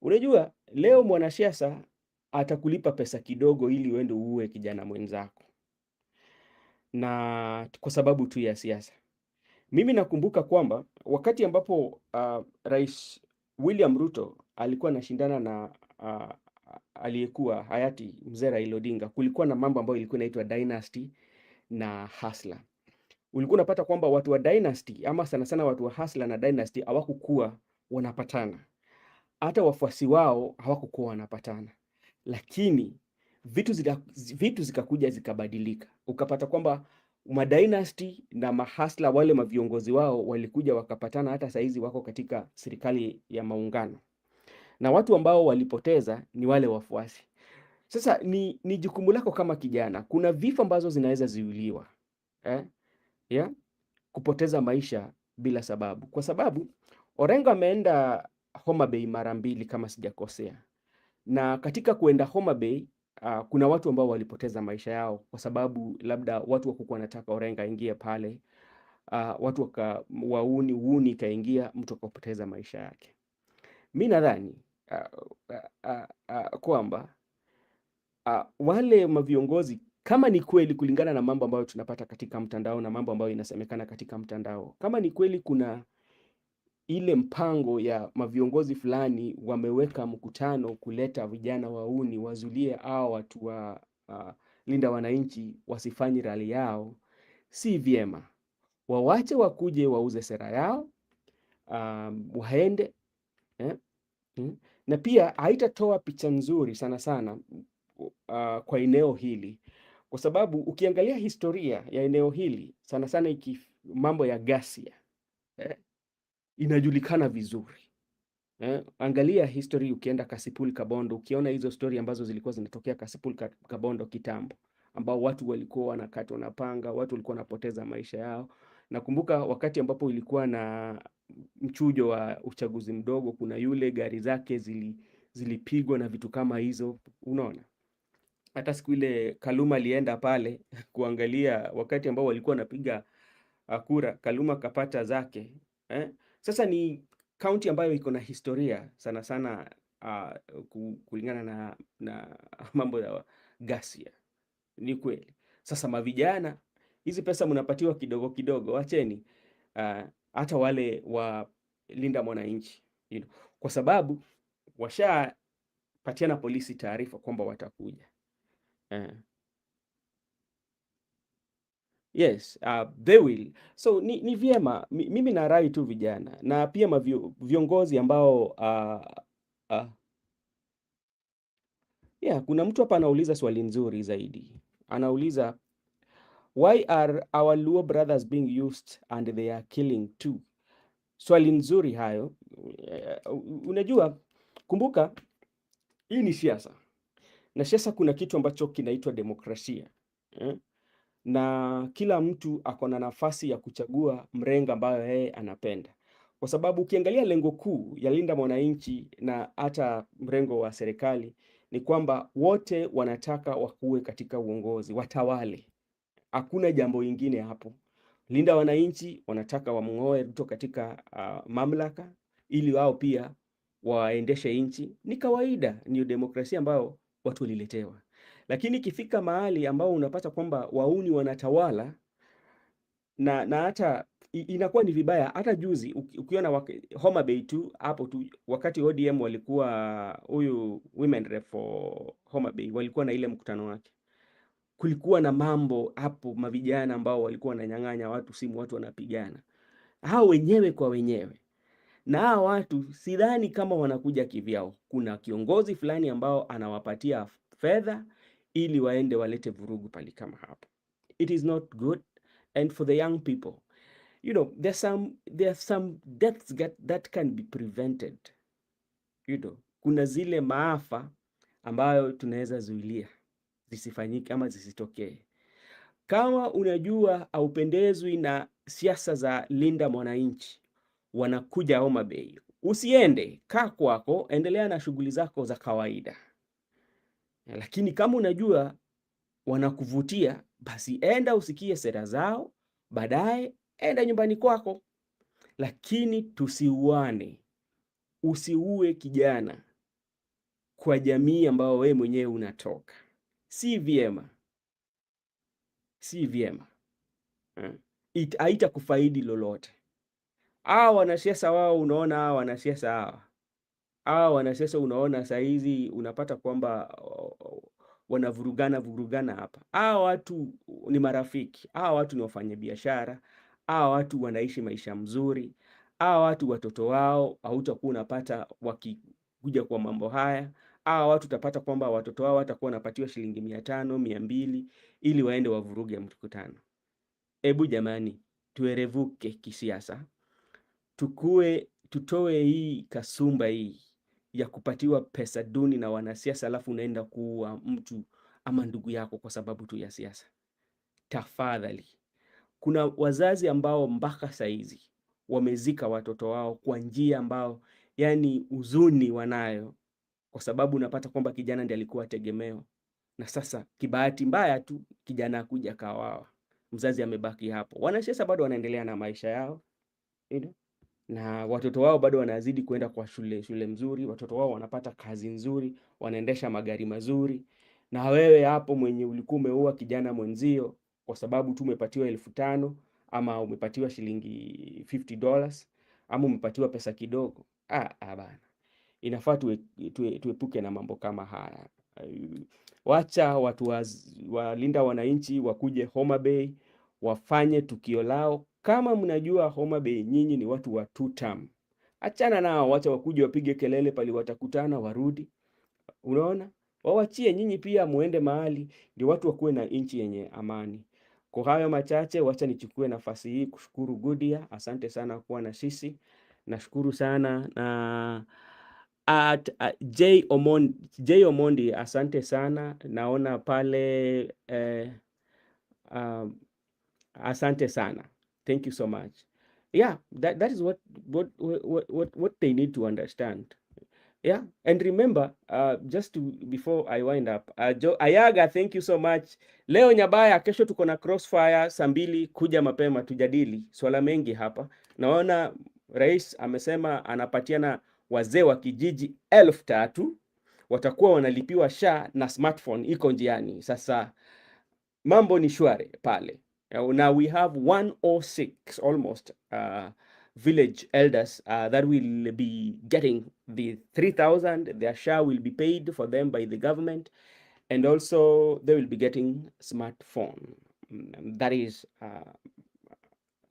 unajua leo mwanasiasa atakulipa pesa kidogo ili uende uue kijana mwenzako, na kwa sababu tu ya siasa. Mimi nakumbuka kwamba wakati ambapo Rais William Ruto alikuwa anashindana na aliyekuwa hayati mzee Raila Odinga, kulikuwa na mambo ambayo ilikuwa inaitwa dynasty na hustler. Ulikuwa unapata kwamba watu wa dynasty ama sana sana watu wa hustler na dynasty hawakukuwa wanapatana, hata wafuasi wao hawakukuwa wanapatana, lakini vitu zikakuja zikabadilika, ukapata kwamba madynasty na mahasla wale maviongozi wao walikuja wakapatana, hata saizi wako katika serikali ya maungano, na watu ambao walipoteza ni wale wafuasi. Sasa ni jukumu lako kama kijana, kuna vifo ambazo zinaweza ziuliwa eh? yeah? Kupoteza maisha bila sababu, kwa sababu Orengo ameenda Homa Bay mara mbili kama sijakosea, na katika kuenda Homa Bay kuna watu ambao walipoteza maisha yao kwa sababu labda watu wakukuwa wanataka Orenga ingie pale, watu uuni ikaingia, mtu akapoteza maisha yake. Mi nadhani kwamba wale maviongozi, kama ni kweli, kulingana na mambo ambayo tunapata katika mtandao na mambo ambayo inasemekana katika mtandao, kama ni kweli kuna ile mpango ya maviongozi fulani wameweka mkutano kuleta vijana wauni wazulie au watu wa linda wananchi wasifanye rali yao, si vyema. Wawache wakuje wauze sera yao, waende eh? Na pia haitatoa picha nzuri sana sana kwa eneo hili, kwa sababu ukiangalia historia ya eneo hili sana sana mambo ya ghasia inajulikana vizuri. Angalia history, ukienda Kasipul Kabondo, ukiona hizo story ambazo zilikuwa zinatokea Kasipul Kabondo kitambo, ambao watu walikuwa wanakatwa na panga, watu walikuwa wanapoteza maisha yao. Nakumbuka wakati ambapo ilikuwa na mchujo wa uchaguzi mdogo, kuna yule gari zake zilipigwa na vitu kama hizo, unaona. Hata siku ile Kaluma alienda pale kuangalia wakati ambao walikuwa wanapiga kura, Kaluma kapata zake. Sasa ni kaunti ambayo iko na historia sana sana kulingana na mambo ya ghasia. Ni kweli. Sasa mavijana, hizi pesa mnapatiwa kidogo kidogo, wacheni hata wale wa linda mwananchi, kwa sababu washapatiana polisi taarifa kwamba watakuja. Yes, they will. So ni vyema, mimi narai tu vijana na pia viongozi ambao kuna mtu hapa anauliza swali nzuri zaidi. Anauliza, why are our Luo brothers being used and they are killing too? Swali nzuri hayo. Unajua, kumbuka hii ni siasa. Na siasa kuna kitu ambacho kinaitwa demokrasia. Na kila mtu ako na nafasi ya kuchagua mrenga ambayo yeye anapenda, kwa sababu ukiangalia lengo kuu ya linda mwananchi na hata mrengo wa serikali ni kwamba wote wanataka wakuwe katika uongozi, watawale. Hakuna jambo lingine hapo. Linda wananchi wanataka wamng'oe Ruto katika mamlaka ili wao pia waendeshe nchi. Ni kawaida, ni demokrasia ambayo watu waliletewa. Lakini ikifika mahali ambao unapata kwamba wauni wanatawala na hata inakuwa ni vibaya. Hata juzi ukiona Homa Bay tu hapo tu, wakati ODM walikuwa huyu women rep for Homa Bay walikuwa na ile mkutano wake, kulikuwa na mambo hapo, mavijana ambao walikuwa wananyang'anya watu simu, watu wanapigana hao wenyewe kwa wenyewe. Na hao watu sidhani kama wanakuja kivyao. Kuna kiongozi fulani ambao anawapatia fedha ili waende walete vurugu pali kama hapo. It is not good. And for the young people, there's some deaths that can be prevented. Kuna zile maafa ambayo tunaweza zuilia zisifanyike ama zisitokee. Kama unajua haupendezwi na siasa za linda mwananchi, wanakuja Homa Bay, usiende, kaa kwako, endelea na shughuli zako za kawaida. Lakini kama unajua wanakuvutia, basi enda usikie sera zao, baadaye enda nyumbani kwako. Lakini tusiuane. Usiue kijana kwa jamii ambao wewe mwenyewe unatoka. Si vyema. Si vyema. Haitakufaidi lolote. Wanasiasa wao, unaona wanasiasa wanasiasa unaona saa hizi unapata kwamba wanavurugana hapa. Watu ni marafiki, watu ni wafanyabiashara, watu wanaishi maisha mzuri, watu watoto wao hautakuwa unapata wakikuja kwa mambo haya. Watu utapata kwamba watoto wao watakuwa wanapatiwa shilingi 500, 200 ili waende wavuruge mkutano. Hebu jamani, tuerevuke kisiasa. Tutoe hii kasumba hii ya kupatiwa pesa duni na wanasiasa, alafu unaenda kuua mtu ama ndugu yako kwa sababu tu ya siasa. Tafadhali. Kuna wazazi ambao mpaka saizi wamezika watoto wao kwa njia ambao yani huzuni wanayo, kwa sababu unapata kwamba kijana ndiye alikuwa tegemeo. Na sasa kibahati mbaya tu kijana akuja kawawa, mzazi amebaki hapo. Wanasiasa bado wanaendelea na maisha yao, you know? Na watoto wao bado wanazidi kwenda kwa shule mzuri, watoto wao wanapata kazi nzuri, wanaendesha magari mazuri. Na wewe hapo mwenye ulikuwa umeua kijana mwenzio kwa sababu tu umepatiwa 5,000 ama umepatiwa shilingi $50 ama umepatiwa pesa kidogo. Bana. Inafaa tuepuke na mambo kama haya. Wacha watu walinda wananchi wakuje Homa Bay wafanye tukio lao. Kama mnajua Homa Bay nyinyi ni watu wa Tutam, achana nao, wacha wakuje wapige kelele pale, watakutana warudi. Unaona, wawachie nyinyi pia muende mahali, ndio watu wakuwe na nchi yenye amani. Kwa hayo machache, wacha nichukue nafasi hii kushukuru Gudia. Asante sana kuwa na sisi, nashukuru sana. Na J Omondi, asante sana, naona pale asante sana, thank you so much. Yeah, that is what they need to understand. Yeah, and remember, just before I wind up, Ayaga, thank you so much. Leo Nyabaya, kesho tuko na crossfire saa 2, kuja mapema tujadili swala mengi hapa. Naona rais amesema anapatiana wazee wa kijiji 3,000 watakuwa wanalipiwa SHA na smartphone iko njiani. Sasa mambo ni shwari pale. Now we have 106 almost village elders that will be getting the 3,000. Their share will be paid for them by the government, and also they will be getting smartphone. That is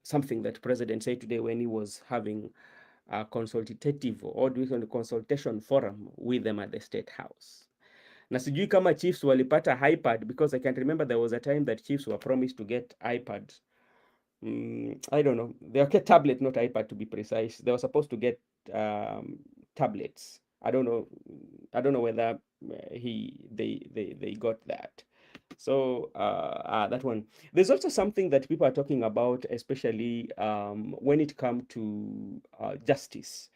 something that President said today when he was having a consultative or doing a consultation forum with them at the State House. Na sijui kama chiefs walipata iPad, because I can't remember there was a time that chiefs were promised to get iPads. I don't know. They were tablet, not iPad to be precise. They were supposed to get tablets. I don't know whether they got that. So that one. There's also something that people are talking about, especially when it comes to justice.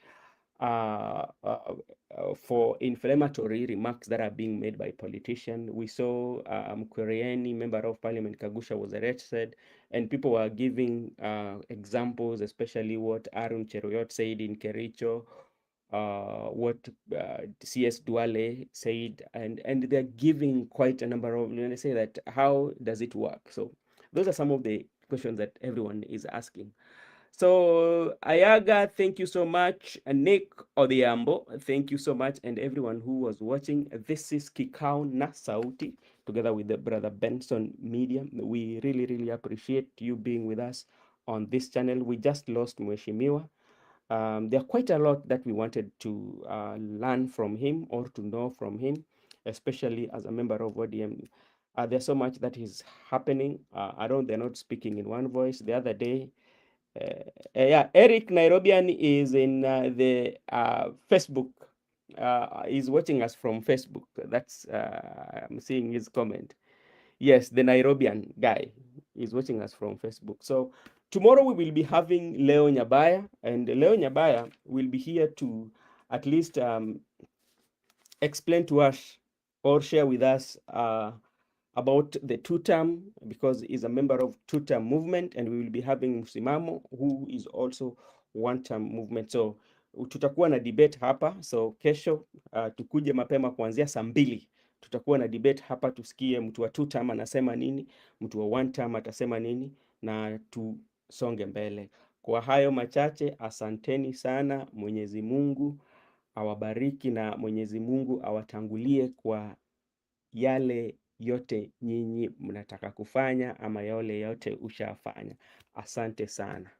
For inflammatory remarks that are being made by politicians. We saw Mkwerieni, member of parliament, Kagusha, was arrested, and people were giving examples, especially what Arun Cheruiyot said in Kericho, what CS Duale said, and they're giving quite a number of, they say that, how does it work? So those are some of the questions that everyone is asking. So Ayaga, thank you so much. And Nick Odhiambo, thank you so much. And everyone who was watching. This is Kikao na Sauti, together with the brother Benson Media. We really, really appreciate you being with us on this channel. We just lost Mheshimiwa. There are quite a lot that we wanted to learn from him or to know from him, especially as a member of ODM. There's so much that is happening. They're not speaking in one voice. The other day, yeah, Eric Nairobian is in the Facebook. He's watching us from Facebook. That's I'm seeing his comment. Yes, the Nairobian guy is watching us from Facebook. So tomorrow we will be having Leo Nyabaya, and Leo Nyabaya will be here to at least explain to us or share with us about the Tutam, because he's a member of Tutam movement, and we will be having Msimamo, who is also one term movement. So tutakuwa na debate hapa. So kesho tukuje mapema kuanzia saa 2 tutakuwa na debate hapa, tusikie mtu wa Tutam anasema nini, mtu wa one term atasema nini, na tusonge mbele. Kwa hayo machache, asanteni sana. Mwenyezi Mungu awabariki na Mwenyezi Mungu awatangulie kwa yale yote nyinyi mnataka kufanya ama yale yote ushafanya. Asante sana.